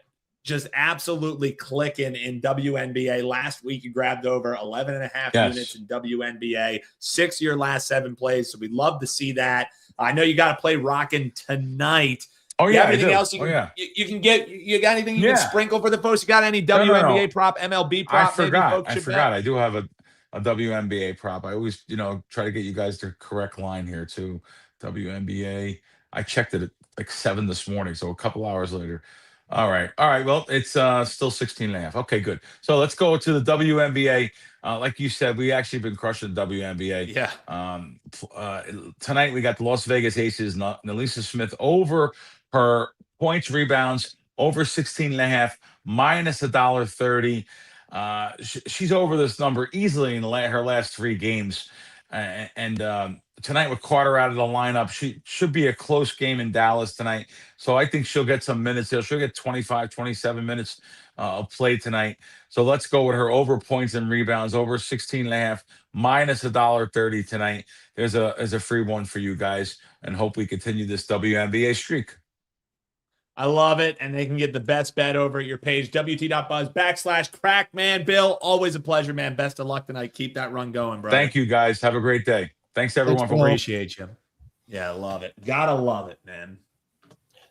[SPEAKER 2] just absolutely clicking in WNBA. Last week, you grabbed over 11.5 units in WNBA, 6 your last 7 plays. So we'd love to see that. I know you got to play rocking tonight.
[SPEAKER 4] Oh,
[SPEAKER 2] you
[SPEAKER 4] yeah.
[SPEAKER 2] have anything else you can get? You got anything you can sprinkle for the folks? You got any WNBA prop, MLB prop?
[SPEAKER 4] I forgot. I do have a WNBA prop. I always, try to get you guys the correct line here too. WNBA. I checked it at like 7 this morning, so a couple hours later. All right. Well, it's still 16.5. Okay, good. So let's go to the WNBA. Like you said, we actually been crushing the WNBA.
[SPEAKER 2] Yeah.
[SPEAKER 4] Tonight we got the Las Vegas Aces, Nalisa Smith over her points, rebounds, over 16.5, minus $1.30. She's over this number easily in her last 3 games. And tonight with Carter out of the lineup, she should be a close game in Dallas tonight. So I think she'll get some minutes there. She'll get 25, 27 minutes of play tonight. So let's go with her over points and rebounds, over 16.5, minus $1.30 tonight. There's a free one for you guys, and hope we continue this WNBA streak.
[SPEAKER 2] I love it. And they can get the best bet over at your page, WT.buzz/Crackman. Bill, always a pleasure, man. Best of luck tonight. Keep that run going, bro.
[SPEAKER 4] Thank you, guys. Have a great day. Thanks, everyone.
[SPEAKER 2] Appreciate you. Yeah, I love it. Gotta love it, man.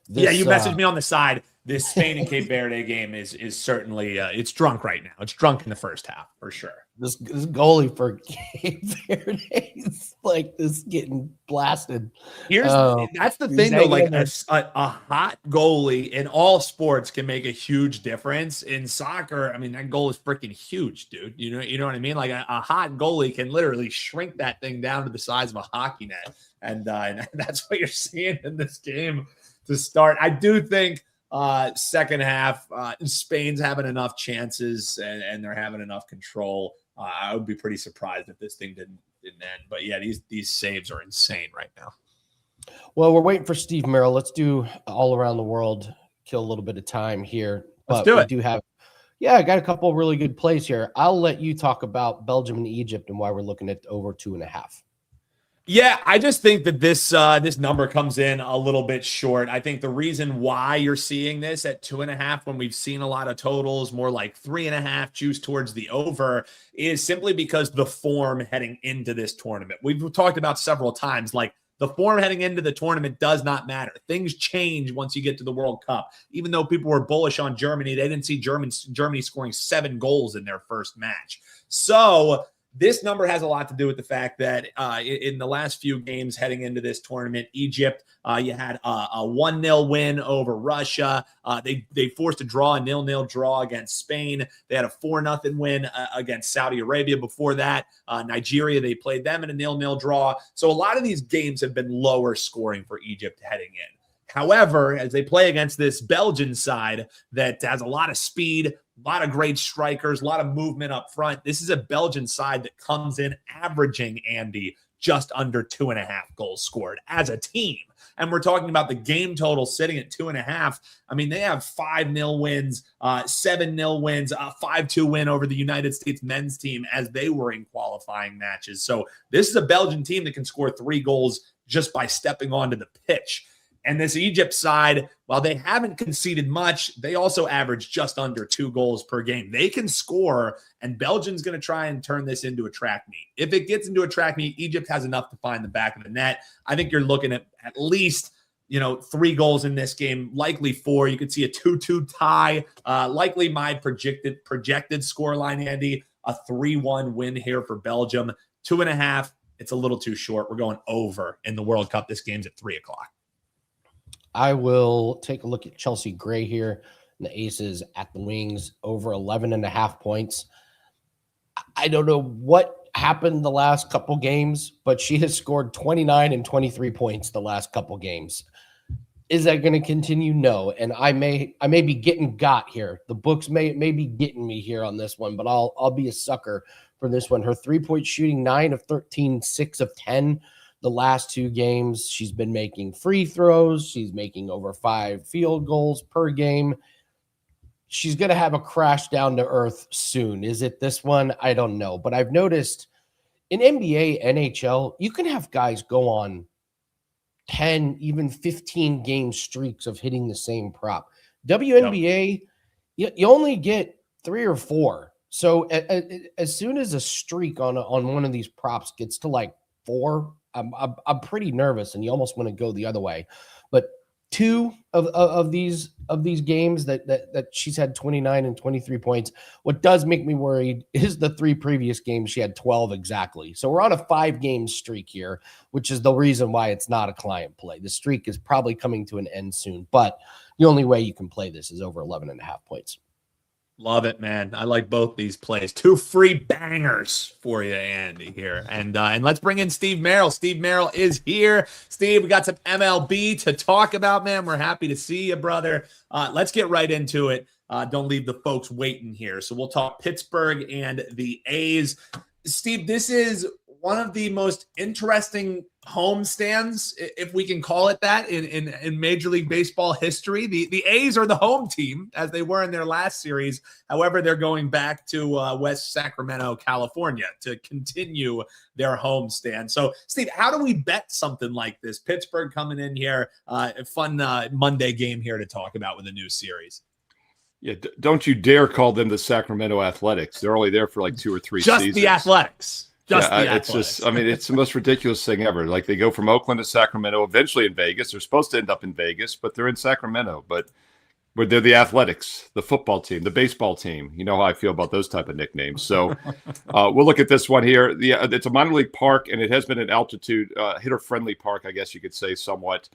[SPEAKER 2] You messaged me on the side. This Spain and Cape Verde game is certainly it's drunk right now. It's drunk in the first half for sure.
[SPEAKER 1] This goalie for Cape Verde is like this getting blasted.
[SPEAKER 2] That's the thing though. Like a hot goalie in all sports can make a huge difference. In soccer, I mean, that goal is freaking huge, dude. You know what I mean? Like a hot goalie can literally shrink that thing down to the size of a hockey net, and that's what you're seeing in this game to start. I do think. Second half, Spain's having enough chances and they're having enough control. I would be pretty surprised if this thing didn't end. But yeah, these saves are insane right now.
[SPEAKER 1] Well, we're waiting for Steve Merrill. Let's do all around the world. Kill a little bit of time here.
[SPEAKER 2] Let's do it.
[SPEAKER 1] I got a couple of really good plays here. I'll let you talk about Belgium and Egypt and why we're looking at over 2.5.
[SPEAKER 2] Yeah, I just think that this number comes in a little bit short. I think the reason why you're seeing this at 2.5 when we've seen a lot of totals, more like 3.5 juice towards the over, is simply because the form heading into this tournament. We've talked about several times, like the form heading into the tournament does not matter. Things change once you get to the World Cup. Even though people were bullish on Germany, they didn't see Germany scoring 7 goals in their first match. So this number has a lot to do with the fact that in the last few games heading into this tournament, Egypt, you had a 1-0 win over Russia. They forced a draw, a 0-0 draw against Spain. They had a 4-0 win against Saudi Arabia before that. Nigeria, they played them in a 0-0 draw. So a lot of these games have been lower scoring for Egypt heading in. However, as they play against this Belgian side that has a lot of speed, a lot of great strikers, a lot of movement up front, this is a Belgian side that comes in averaging, Andy, just under 2.5 goals scored as a team. And we're talking about the game total sitting at 2.5. I mean, they have 5-0 wins, 7-0 wins, a 5-2 win over the United States men's team as they were in qualifying matches. So this is a Belgian team that can score 3 goals just by stepping onto the pitch. And this Egypt side, while they haven't conceded much, they also average just under 2 goals per game. They can score, and Belgium's going to try and turn this into a track meet. If it gets into a track meet, Egypt has enough to find the back of the net. I think you're looking at least 3 goals in this game, likely 4. You could see a 2-2 tie. Likely my projected scoreline, Andy, a 3-1 win here for Belgium. 2.5, it's a little too short. We're going over in the World Cup. This game's at 3 o'clock.
[SPEAKER 1] I will take a look at Chelsea Gray here. The Aces at the Wings, over 11.5 points. I don't know what happened the last couple games, but she has scored 29 and 23 points the last couple games. Is that going to continue? No. And I may be getting got here. The books may be getting me here on this one, but I'll be a sucker for this one. Her 3-point shooting, 9 of 13, 6 of 10. The last 2 games, she's been making free throws. She's making over 5 field goals per game. She's going to have a crash down to earth soon. Is it this one? I don't know. But I've noticed in NBA, NHL, you can have guys go on 10, even 15 game streaks of hitting the same prop. WNBA, you only get 3 or 4. So as soon as a streak on one of these props gets to like 4, I'm pretty nervous, and you almost want to go the other way. But 2 of these games that she's had 29 and 23 points. What does make me worried is the 3 previous games she had 12 exactly. So we're on a 5-game streak here, which is the reason why it's not a client play. The streak is probably coming to an end soon, but the only way you can play this is over 11.5 points.
[SPEAKER 2] Love it, man. I like both these plays. 2 free bangers for you, Andy, here. And let's bring in Steve Merrill. Steve Merrill is here. Steve, we got some MLB to talk about, man. We're happy to see you, brother. Let's get right into it. Don't leave the folks waiting here. So we'll talk Pittsburgh and the A's. Steve, this is one of the most interesting homestands, if we can call it that, in Major League Baseball history. The A's are the home team, as they were in their last series. However, they're going back to West Sacramento, California, to continue their homestand. So, Steve, how do we bet something like this? Pittsburgh coming in here, a fun Monday game here to talk about with a new series.
[SPEAKER 5] Yeah, don't you dare call them the Sacramento Athletics. They're only there for like 2 or 3 seasons.
[SPEAKER 2] Just the Athletics.
[SPEAKER 5] It's just, I mean, it's the most ridiculous thing ever. Like, they go from Oakland to Sacramento, eventually in Vegas. They're supposed to end up in Vegas, but they're in Sacramento. But they're the Athletics, the football team, the baseball team. You know how I feel about those type of nicknames. So we'll look at this one here. It's a minor league park, and it has been an altitude hitter-friendly park, I guess you could say, somewhat,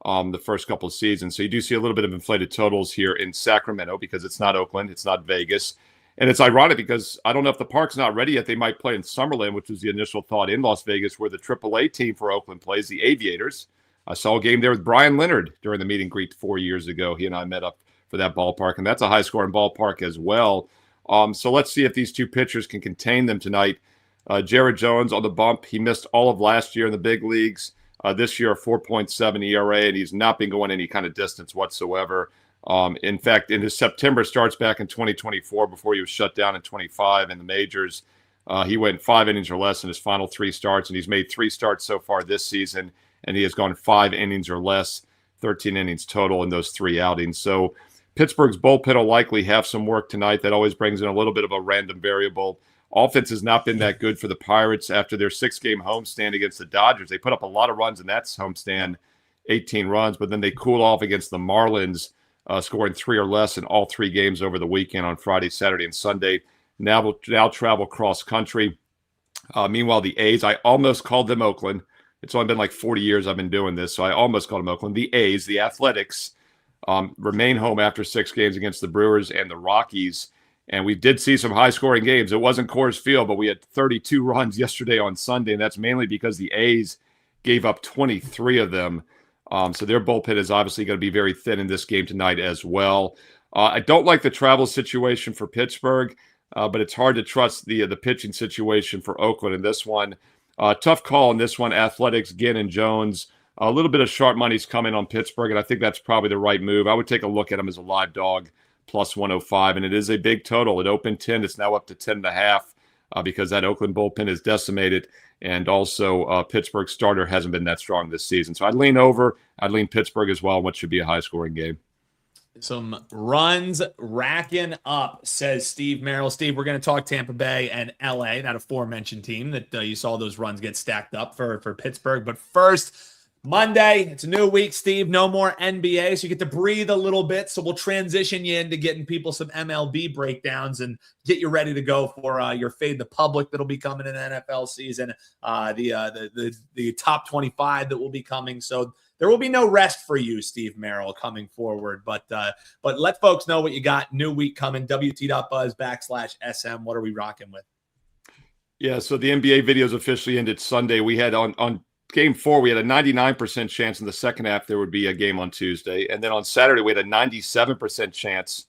[SPEAKER 5] the first couple of seasons. So you do see a little bit of inflated totals here in Sacramento because it's not Oakland, it's not Vegas. And it's ironic because I don't know if the park's not ready yet. They might play in Summerlin, which was the initial thought in Las Vegas, where the AAA team for Oakland plays, the Aviators. I saw a game there with Brian Leonard during the meet and greet 4 years ago. He and I met up for that ballpark, and that's a high-scoring ballpark as well. So let's see if these 2 pitchers can contain them tonight. Jared Jones on the bump. He missed all of last year in the big leagues. This year, a 4.7 ERA, and he's not been going any kind of distance whatsoever. In fact, in his September starts back in 2024, before he was shut down in 25 in the majors, he went 5 innings or less in his final 3 starts, and he's made 3 starts so far this season, and he has gone 5 innings or less, 13 innings total in those 3 outings. So Pittsburgh's bullpen will likely have some work tonight. That always brings in a little bit of a random variable. Offense has not been that good for the Pirates after their 6-game homestand against the Dodgers. They put up a lot of runs in that homestand, 18 runs, but then they cooled off against the Marlins, scoring 3 or less in all 3 games over the weekend on Friday, Saturday, and Sunday. Now travel cross country. Meanwhile, the A's, I almost called them Oakland. It's only been like 40 years I've been doing this, so I almost called them Oakland. The A's, the Athletics, remain home after 6 games against the Brewers and the Rockies. And we did see some high-scoring games. It wasn't Coors Field, but we had 32 runs yesterday on Sunday, and that's mainly because the A's gave up 23 of them. So their bullpen is obviously going to be very thin in this game tonight as well. I don't like the travel situation for Pittsburgh, but it's hard to trust the pitching situation for Oakland in this one. Tough call in this one. Athletics, Ginn and Jones. A little bit of sharp money's coming on Pittsburgh, and I think that's probably the right move. I would take a look at them as a live dog, plus 105, and it is a big total. It opened 10. It's now up to 10.5 because that Oakland bullpen is decimated. And also, Pittsburgh's starter hasn't been that strong this season. So I'd lean over. I'd lean Pittsburgh as well, what should be a high-scoring game.
[SPEAKER 2] Some runs racking up, says Steve Merrill. Steve, we're going to talk Tampa Bay and LA, that aforementioned team that you saw those runs get stacked up for Pittsburgh. But first, Monday, it's a new week, Steve. No more NBA, so you get to breathe a little bit. So we'll transition you into getting people some MLB breakdowns and get you ready to go for your Fade the Public that'll be coming in the NFL season, the top 25 that will be coming. So there will be no rest for you, Steve Merrill, coming forward. But let folks know what you got. New week coming, WT.buzz/SM. What are we rocking with?
[SPEAKER 5] Yeah, so the NBA videos officially ended Sunday. We had on game 4, we had a 99% chance in the second half there would be a game on Tuesday. And then on Saturday, we had a 97% chance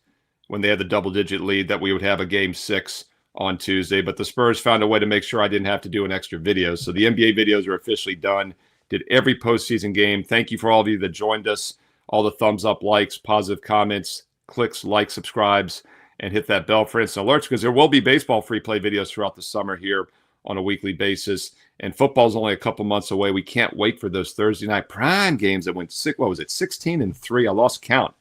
[SPEAKER 5] when they had the double-digit lead that we would have a game 6 on Tuesday. But the Spurs found a way to make sure I didn't have to do an extra video. So the NBA videos are officially done. Did every postseason game. Thank you for all of you that joined us. All the thumbs up, likes, positive comments, clicks, likes, subscribes, and hit that bell for instant alerts, because there will be baseball free play videos throughout the summer here on a weekly basis. And football's only a couple months away. We can't wait for those Thursday night prime games that went 16-3. I lost count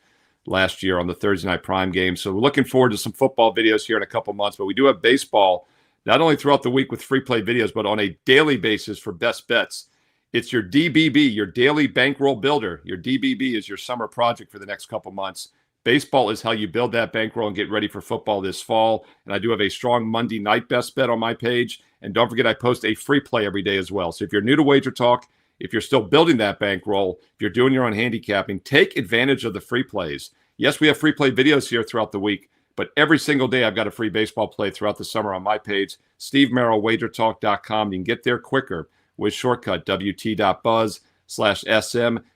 [SPEAKER 5] last year on the Thursday night prime game. So we're looking forward to some football videos here in a couple months. But we do have baseball not only throughout the week with free play videos, but on a daily basis for best bets. It's your DBB, your daily bankroll builder. Your DBB is your summer project for the next couple months. Baseball is how you build that bankroll and get ready for football this fall. And I do have a strong Monday night best bet on my page. And don't forget, I post a free play every day as well. So if you're new to Wager Talk, if you're still building that bankroll, if you're doing your own handicapping, take advantage of the free plays. Yes, we have free play videos here throughout the week, but every single day I've got a free baseball play throughout the summer on my page, Steve Merrill, WagerTalk.com. You can get there quicker with shortcut wt.buzz/SM.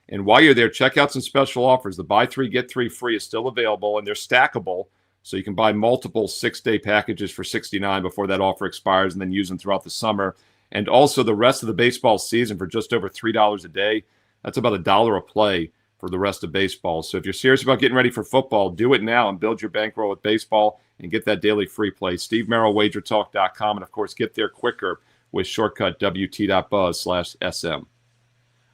[SPEAKER 5] And while you're there, check out some special offers. The buy 3, get 3 free is still available, and they're stackable. So you can buy multiple 6-day packages for $69 before that offer expires and then use them throughout the summer. And also the rest of the baseball season for just over $3 a day. That's about $1 a play for the rest of baseball. So if you're serious about getting ready for football, do it now and build your bankroll with baseball and get that daily free play. Steve Merrill, WagerTalk.com. And, of course, get there quicker with shortcut wt.buzz/SM.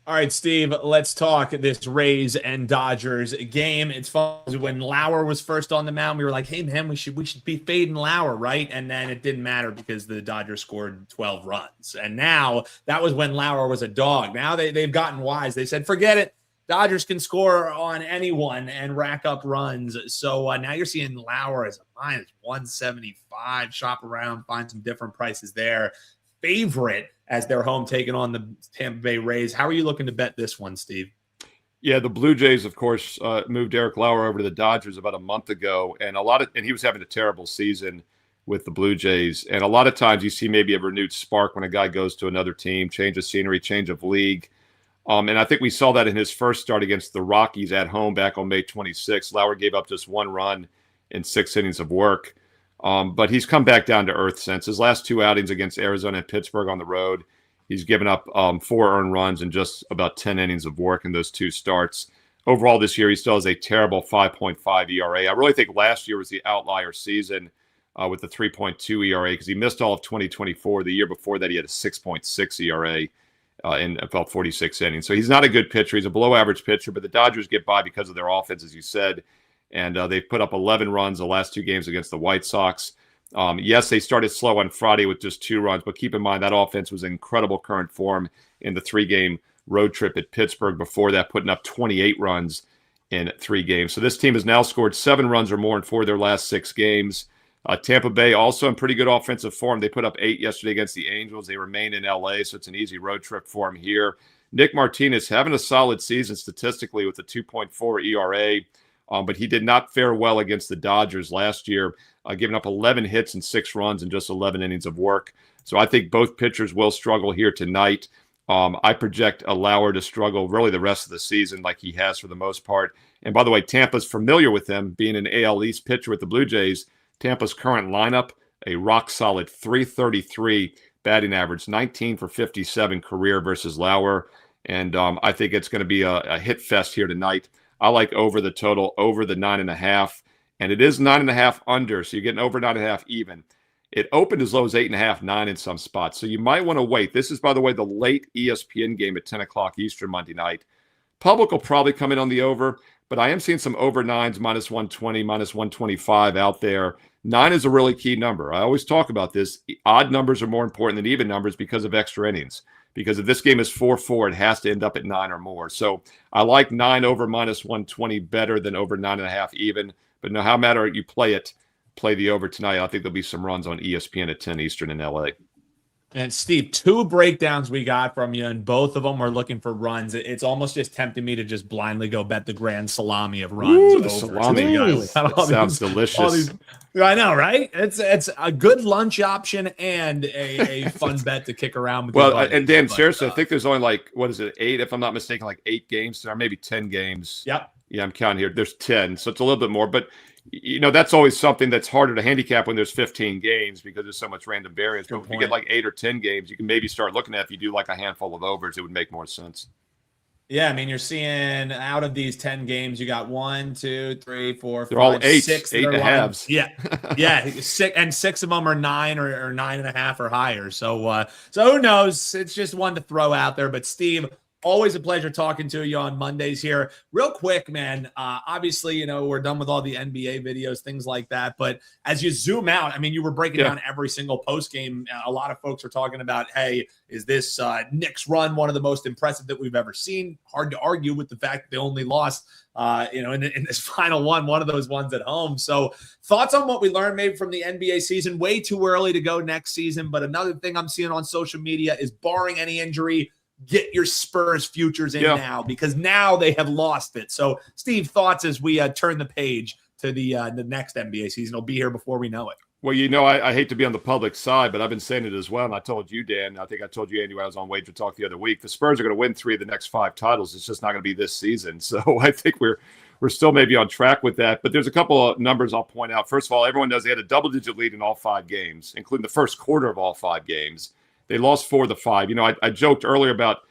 [SPEAKER 2] All right, Steve, let's talk this Rays and Dodgers game. It's fun. When Lauer was first on the mound, we were like, hey, man, we should be fading Lauer, right? And then it didn't matter because the Dodgers scored 12 runs. And now that was when Lauer was a dog. Now they've gotten wise. They said, forget it. Dodgers can score on anyone and rack up runs. So now you're seeing Lauer as a minus 175. Shop around, find some different prices there. Favorite as their home taking on the Tampa Bay Rays. How are you looking to bet this one, Steve?
[SPEAKER 5] Yeah, the Blue Jays, of course, moved Eric Lauer over to the Dodgers about a month ago, and he was having a terrible season with the Blue Jays. And a lot of times you see maybe a renewed spark when a guy goes to another team, change of scenery, change of league. And I think we saw that in his first start against the Rockies at home back on May 26th. Lauer gave up just 1 run in 6 innings of work. But he's come back down to earth since his last 2 outings against Arizona and Pittsburgh on the road. He's given up 4 earned runs in just about 10 innings of work in those 2 starts. Overall this year, he still has a terrible 5.5 ERA. I really think last year was the outlier season with the 3.2 ERA because he missed all of 2024. The year before that, he had a 6.6 ERA in about 46 innings. So he's not a good pitcher. He's a below-average pitcher, but the Dodgers get by because of their offense, as you said. And they've put up 11 runs the last 2 games against the White Sox. Yes, they started slow on Friday with just 2 runs, but keep in mind that offense was in incredible current form in the 3-game road trip at Pittsburgh before that, putting up 28 runs in 3 games. So this team has now scored 7 runs or more in 4 of their last 6 games. Tampa Bay also in pretty good offensive form. They put up 8 yesterday against the Angels. They remain in L.A., so it's an easy road trip for them here. Nick Martinez having a solid season statistically with a 2.4 ERA. But he did not fare well against the Dodgers last year, giving up 11 hits and 6 runs in just 11 innings of work. So I think both pitchers will struggle here tonight. I project a Lauer to struggle really the rest of the season like he has for the most part. And by the way, Tampa's familiar with him being an AL East pitcher with the Blue Jays. Tampa's current lineup, a rock-solid 333 batting average, 19 for 57 career versus Lauer. And I think it's going to be a hit fest here tonight. I like over the total, over the 9.5, and it is 9.5 under, so you're getting over 9.5 even. It opened as low as 8.5, 9 in some spots, so you might want to wait. This is, by the way, the late ESPN game at 10 o'clock Eastern Monday night. Public will probably come in on the over, but I am seeing some over 9s, minus 120, minus 125 out there. 9 is a really key number. I always talk about this. Odd numbers are more important than even numbers because of extra innings. Because if this game is 4-4, it has to end up at 9 or more. So I like 9 over minus 120 better than over 9.5 even. But no matter you play it, play the over tonight. I think there'll be some runs on ESPN at 10 Eastern in LA.
[SPEAKER 2] And Steve, 2 breakdowns we got from you, and both of them are looking for runs. It's almost just tempting me to just blindly go bet the grand salami of runs.
[SPEAKER 5] Ooh, the salami. That sounds delicious.
[SPEAKER 2] I know, right? It's a good lunch option and a fun bet to kick around with.
[SPEAKER 5] Well, and Dan, seriously, I think there's only like, what is it, 8, if I'm not mistaken, like 8 games, or maybe 10 games.
[SPEAKER 2] Yep.
[SPEAKER 5] Yeah, I'm counting here. There's 10, so it's a little bit more. But, that's always something that's harder to handicap when there's 15 games because there's so much random variance. But if you get like 8 or 10 games, you can maybe start looking at, if you do like a handful of overs, it would make more sense.
[SPEAKER 2] Yeah, I mean, you're seeing out of these 10 games, you got 1, 2, 3, 4, 5,
[SPEAKER 5] They're all 8,
[SPEAKER 2] 6
[SPEAKER 5] 8 and a halves.
[SPEAKER 2] Yeah, yeah, 6 of them are 9 or 9.5 or higher. So who knows? It's just one to throw out there. But Steve, always a pleasure talking to you on Mondays here. Real quick, man, obviously, we're done with all the NBA videos, things like that. But as you zoom out, I mean, you were breaking down every single post game. A lot of folks are talking about, hey, is this Knicks run one of the most impressive that we've ever seen? Hard to argue with the fact that they only lost, in this final one of those ones at home. So thoughts on what we learned maybe from the NBA season? Way too early to go next season. But another thing I'm seeing on social media is, barring any injury, get your Spurs futures in now, because now they have lost it. So, Steve, thoughts as we turn the page to the next NBA season? It'll be here before we know it.
[SPEAKER 5] Well, I hate to be on the public side, but I've been saying it as well. And I told you, Dan, I think I told you, Andy, when I was on WagerTalk the other week, the Spurs are going to win 3 of the next 5 titles. It's just not going to be this season. So I think we're still maybe on track with that. But there's a couple of numbers I'll point out. First of all, everyone knows they had a double-digit lead in all 5 games, including the first quarter of all 5 games. They lost 4 of the 5. I joked earlier about,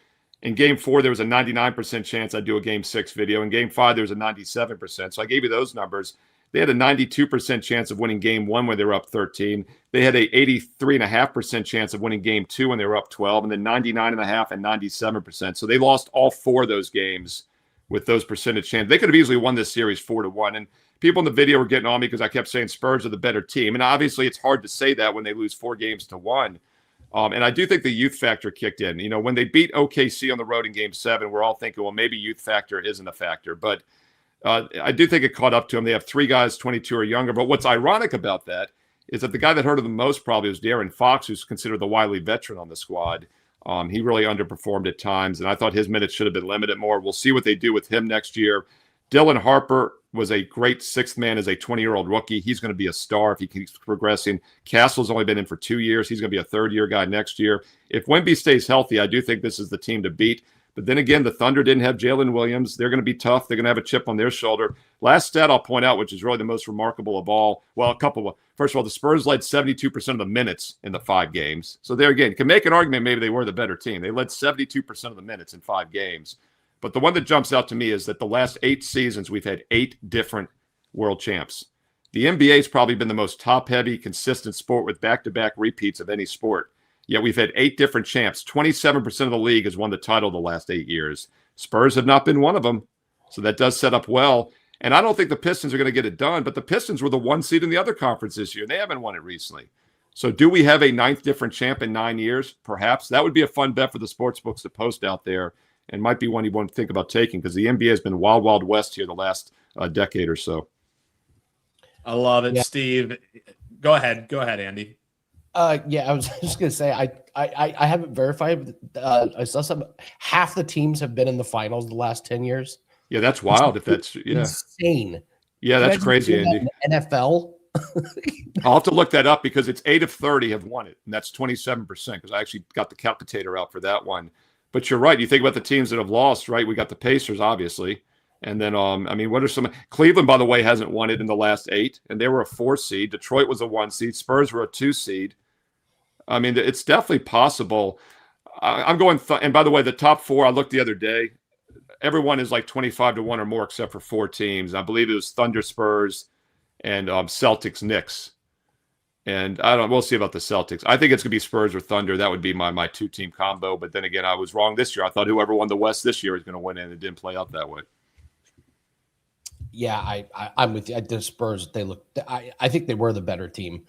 [SPEAKER 5] in Game 4, there was a 99% chance I'd do a Game 6 video. In Game 5, there was a 97%. So I gave you those numbers. They had a 92% chance of winning Game 1 when they were up 13. They had a 83.5% chance of winning Game 2 when they were up 12, and then 99.5% and 97%. So they lost all 4 of those games with those percentage chances. They could have easily won this series 4-1. And people in the video were getting on me because I kept saying Spurs are the better team. And obviously, it's hard to say that when they lose 4 games to 1. And I do think the youth factor kicked in. When they beat OKC on the road in Game 7, we're all thinking, well, maybe youth factor isn't a factor. But I do think it caught up to them. They have 3 guys, 22 or younger. But what's ironic about that is that the guy that hurt them the most probably was De'Aaron Fox, who's considered the wily veteran on the squad. He really underperformed at times, and I thought his minutes should have been limited more. We'll see what they do with him next year. Dylan Harper was a great 6th man as a 20-year-old rookie. He's going to be a star if he keeps progressing. Castle's only been in for 2 years. He's going to be a 3rd-year guy next year. If Wemby stays healthy, I do think this is the team to beat. But then again, the Thunder didn't have Jalen Williams. They're going to be tough. They're going to have a chip on their shoulder. Last stat I'll point out, which is really the most remarkable of all. Well, a couple of. First of all, the Spurs led 72% of the minutes in the 5 games. So there again, you can make an argument maybe they were the better team. They led 72% of the minutes in 5 games. But the one that jumps out to me is that the last 8 seasons, we've had 8 different world champs. The NBA has probably been the most top-heavy, consistent sport with back-to-back repeats of any sport. Yet we've had 8 different champs. 27% of the league has won the title the last 8 years. Spurs have not been one of them. So that does set up well. And I don't think the Pistons are going to get it done, but the Pistons were the 1 seed in the other conference this year, and they haven't won it recently. So do we have a 9th different champ in 9 years? Perhaps. That would be a fun bet for the sports books to post out there, and might be one you want to think about taking, because the NBA has been wild, wild west here the last decade or so.
[SPEAKER 2] I love it, Steve. Go ahead, Andy.
[SPEAKER 1] I was just gonna say I haven't verified. I saw half the teams have been in the finals the last 10 years.
[SPEAKER 5] Yeah, that's wild. If that's
[SPEAKER 1] insane.
[SPEAKER 5] Yeah, that's crazy, Andy.
[SPEAKER 1] NFL.
[SPEAKER 5] I'll have to look that up because it's 8 of 30 have won it, and that's 27%. Because I actually got the calculator out for that one. But you're right. You think about the teams that have lost, right? We got the Pacers, obviously. And then, what are some? Cleveland, by the way, hasn't won it in the last 8, and they were a 4 seed. Detroit was a 1 seed. Spurs were a 2 seed. It's definitely possible. I'm going, and by the way, the top 4, I looked the other day, everyone is like 25-1 or more except for 4 teams. I believe it was Thunder, Spurs, and Celtics, Knicks. And we'll see about the Celtics. I think it's going to be Spurs or Thunder. That would be my 2-team combo. But then again, I was wrong this year. I thought whoever won the West this year was going to win, and it didn't play out that way.
[SPEAKER 1] Yeah, I'm with you. The Spurs, I think they were the better team.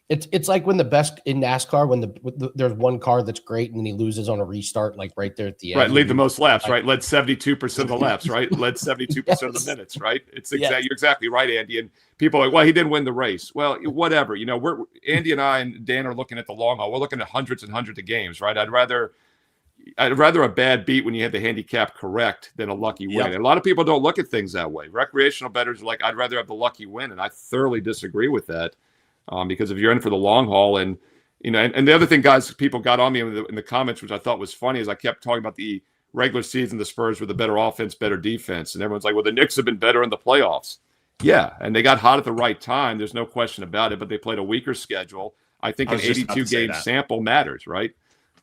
[SPEAKER 1] It's like when the best in NASCAR, when there's one car that's great and then he loses on a restart, like right there at the end.
[SPEAKER 5] Right, lead the most laps, right? Led 72% of the laps, right? Led 72% of the minutes, right? It's exactly you're exactly right, Andy. And people are like, well, he didn't win the race. Well, whatever. You know, we're Andy and I and Dan are looking at the long haul. We're looking at hundreds and hundreds of games, right? I'd rather a bad beat when you have the handicap correct than a lucky win. And a lot of people don't look at things that way. Recreational bettors are like, I'd rather have the lucky win, and I thoroughly disagree with that. Because if you're in for the long haul, and you know, and the other thing, guys, people got on me in the comments, which I thought was funny, is I kept talking about the regular season, the Spurs were the better offense, better defense, and everyone's like, well, the Knicks have been better in the playoffs. Yeah, and they got hot at the right time. There's no question about it, but they played a weaker schedule. I think an 82 game sample matters, right?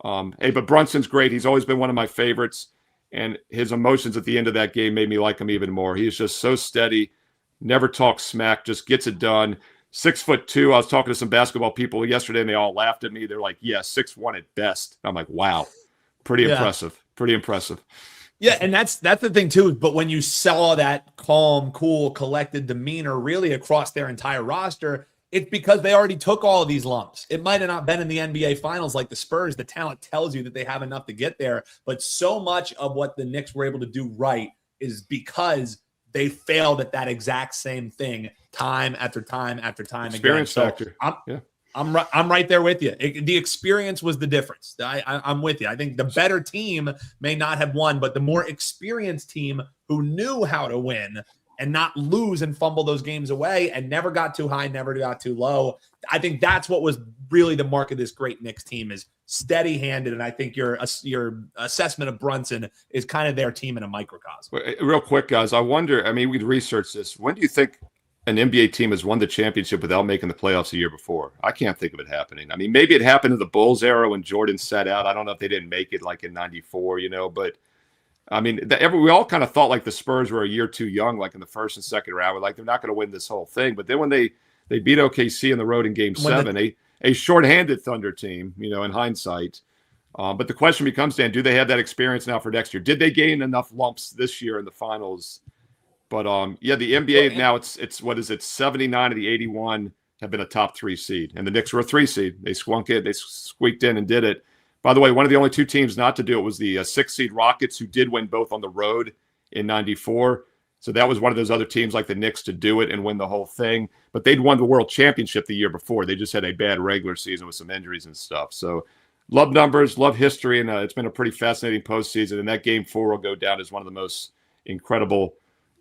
[SPEAKER 5] Hey, but Brunson's great. He's always been one of my favorites, and his emotions at the end of that game made me like him even more. He's just so steady, never talks smack, just gets it done. 6'2". I was talking to some basketball people yesterday, and they all laughed at me. They're like, "Yeah, 6'1" at best." I'm like, "Wow, pretty impressive. Pretty impressive."
[SPEAKER 2] Yeah, and that's the thing too. But when you saw that calm, cool, collected demeanor really across their entire roster, it's because they already took all of these lumps. It might have not been in the NBA Finals like the Spurs. The talent tells you that they have enough to get there, but so much of what the Knicks were able to do right is because they failed at that exact same thing time after time after time.
[SPEAKER 5] Experience factor.
[SPEAKER 2] I'm right there with you. The experience was the difference. I'm with you. I think the better team may not have won, but the more experienced team who knew how to win and not lose and fumble those games away and never got too high, never got too low. I think that's what was really the mark of this great Knicks team, is steady-handed, and I think your assessment of Brunson is kind of their team in a microcosm.
[SPEAKER 5] Real quick, guys, I wonder, I mean, we'd research this. When do you think an NBA team has won the championship without making the playoffs a year before? I can't think of it happening. I mean, maybe it happened in the Bulls era when Jordan sat out. I don't know if they didn't make it like in 94, you know, but I mean, we all kind of thought like the Spurs were a year too young, like in the first and second round. We're like, they're not going to win this whole thing. But then when they beat OKC in the road in Game 7, a shorthanded Thunder team, you know, in hindsight. But the question becomes, Dan, do they have that experience now for next year? Did they gain enough lumps this year in the finals? But the NBA now it's what is it? 79 of the 81 have been a top 3 seed, and the Knicks were a 3 seed. They squeaked in and did it. By the way, one of the only 2 teams not to do it was the 6 seed Rockets, who did win both on the road in 94. So that was one of those other teams like the Knicks to do it and win the whole thing. But they'd won the world championship the year before. They just had a bad regular season with some injuries and stuff. So love numbers, love history, and it's been a pretty fascinating postseason. And that Game 4 will go down as one of the most incredible.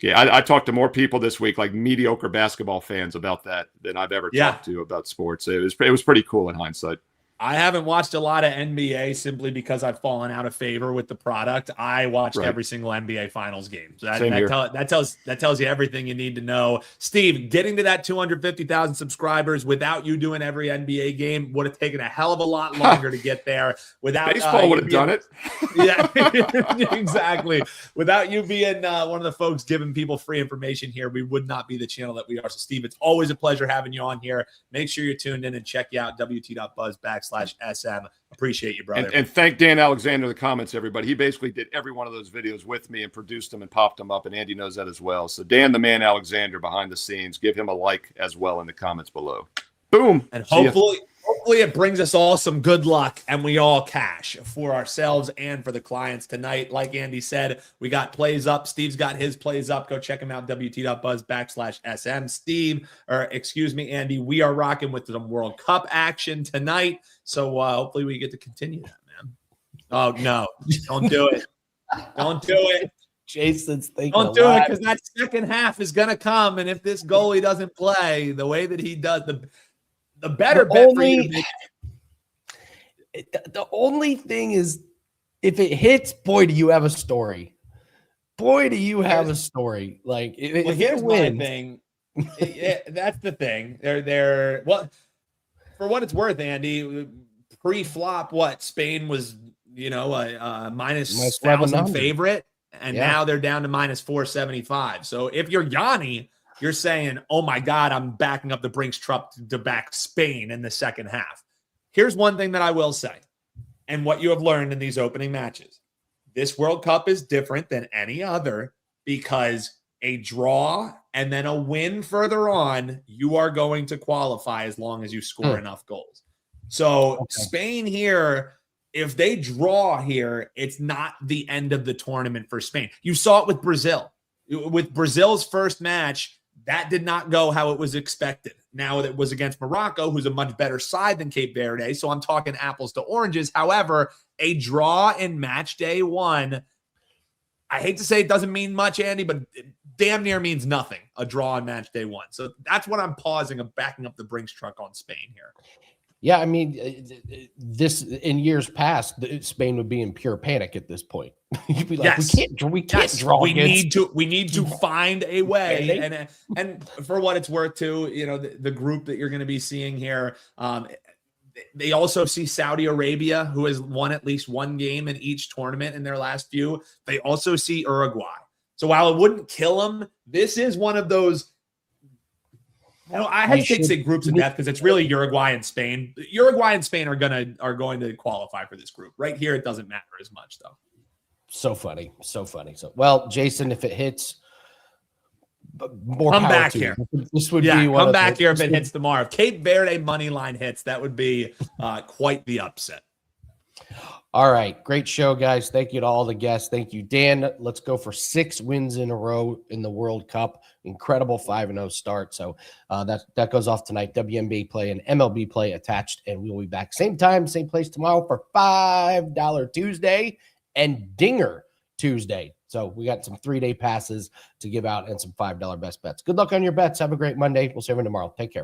[SPEAKER 5] I talked to more people this week, like mediocre basketball fans, about that than I've ever talked to about sports. It was pretty cool in hindsight.
[SPEAKER 2] I haven't watched a lot of NBA simply because I've fallen out of favor with the product. I watched every single NBA Finals game. So that tells you everything you need to know. Steve, getting to that 250,000 subscribers without you doing every NBA game would have taken a hell of a lot longer to get there. Without
[SPEAKER 5] baseball would have done it.
[SPEAKER 2] Yeah, exactly. Without you being one of the folks giving people free information here, we would not be the channel that we are. So, Steve, it's always a pleasure having you on here. Make sure you're tuned in and check you out WT.buzz/SM. Appreciate you, brother.
[SPEAKER 5] And thank Dan Alexander in the comments, everybody. He basically did every one of those videos with me and produced them and popped them up, and Andy knows that as well. So Dan the Man Alexander behind the scenes, give him a like as well in the comments below. Boom.
[SPEAKER 2] And hopefully it brings us all some good luck and we all cash for ourselves and for the clients tonight. Like Andy said, we got plays up. Steve's got his plays up. Go check him out, WT.buzz/SM. Andy, we are rocking with some World Cup action tonight. So hopefully we get to continue that, man. Oh, no. Don't do it. Don't do it.
[SPEAKER 1] Jason's thinking.
[SPEAKER 2] Don't do it, because that second half is going to come. And if this goalie doesn't play the way that he does, the better bet for you to make.
[SPEAKER 1] The only thing is, if it hits, boy, do you have a story. Boy, do you have a story. Like, if
[SPEAKER 2] here's
[SPEAKER 1] it wins,
[SPEAKER 2] my thing. That's the thing. They're well, for what it's worth, Andy, pre-flop, Spain was, a minus 1,000 favorite, and now they're down to minus 475. So if you're Gianni, you're saying, oh my God, I'm backing up the Brinks truck to back Spain in the second half. Here's one thing that I will say, and what you have learned in these opening matches. This World Cup is different than any other because a draw and then a win further on, you are going to qualify as long as you score enough goals. So Spain here, if they draw here, it's not the end of the tournament for Spain. You saw it with Brazil. With Brazil's first match, that did not go how it was expected. Now it was against Morocco, who's a much better side than Cape Verde. So I'm talking apples to oranges. However, a draw in match day 1, I hate to say it doesn't mean much, Andy, but it damn near means nothing, a draw in match day 1. So that's what I'm pausing of backing up the Brinks truck on Spain here.
[SPEAKER 1] Yeah, I mean, this in years past, Spain would be in pure panic at this point. You'd be like, we can't draw.
[SPEAKER 2] We need to find a way. And for what it's worth, too, you know, the group that you're going to be seeing here, they also see Saudi Arabia, who has won at least one game in each tournament in their last few. They also see Uruguay. So while it wouldn't kill them, this is one of those. I hesitate to say groups of death because it's really Uruguay and Spain. Uruguay and Spain are going to qualify for this group. Right here, it doesn't matter as much, though.
[SPEAKER 1] So funny. So, well, Jason, if it hits, more
[SPEAKER 2] come
[SPEAKER 1] power
[SPEAKER 2] back
[SPEAKER 1] to
[SPEAKER 2] here.
[SPEAKER 1] This would be one
[SPEAKER 2] come
[SPEAKER 1] of
[SPEAKER 2] back here if it hits tomorrow. If Cape Verde money line hits, that would be quite the upset.
[SPEAKER 1] All right. Great show, guys. Thank you to all the guests. Thank you, Dan. Let's go for 6 wins in a row in the World Cup. Incredible 5-0 start. So that goes off tonight. WNBA play and MLB play attached. And we'll be back same time, same place tomorrow for $5 Tuesday and Dinger Tuesday. So we got some 3-day passes to give out and some $5 best bets. Good luck on your bets. Have a great Monday. We'll see you tomorrow. Take care.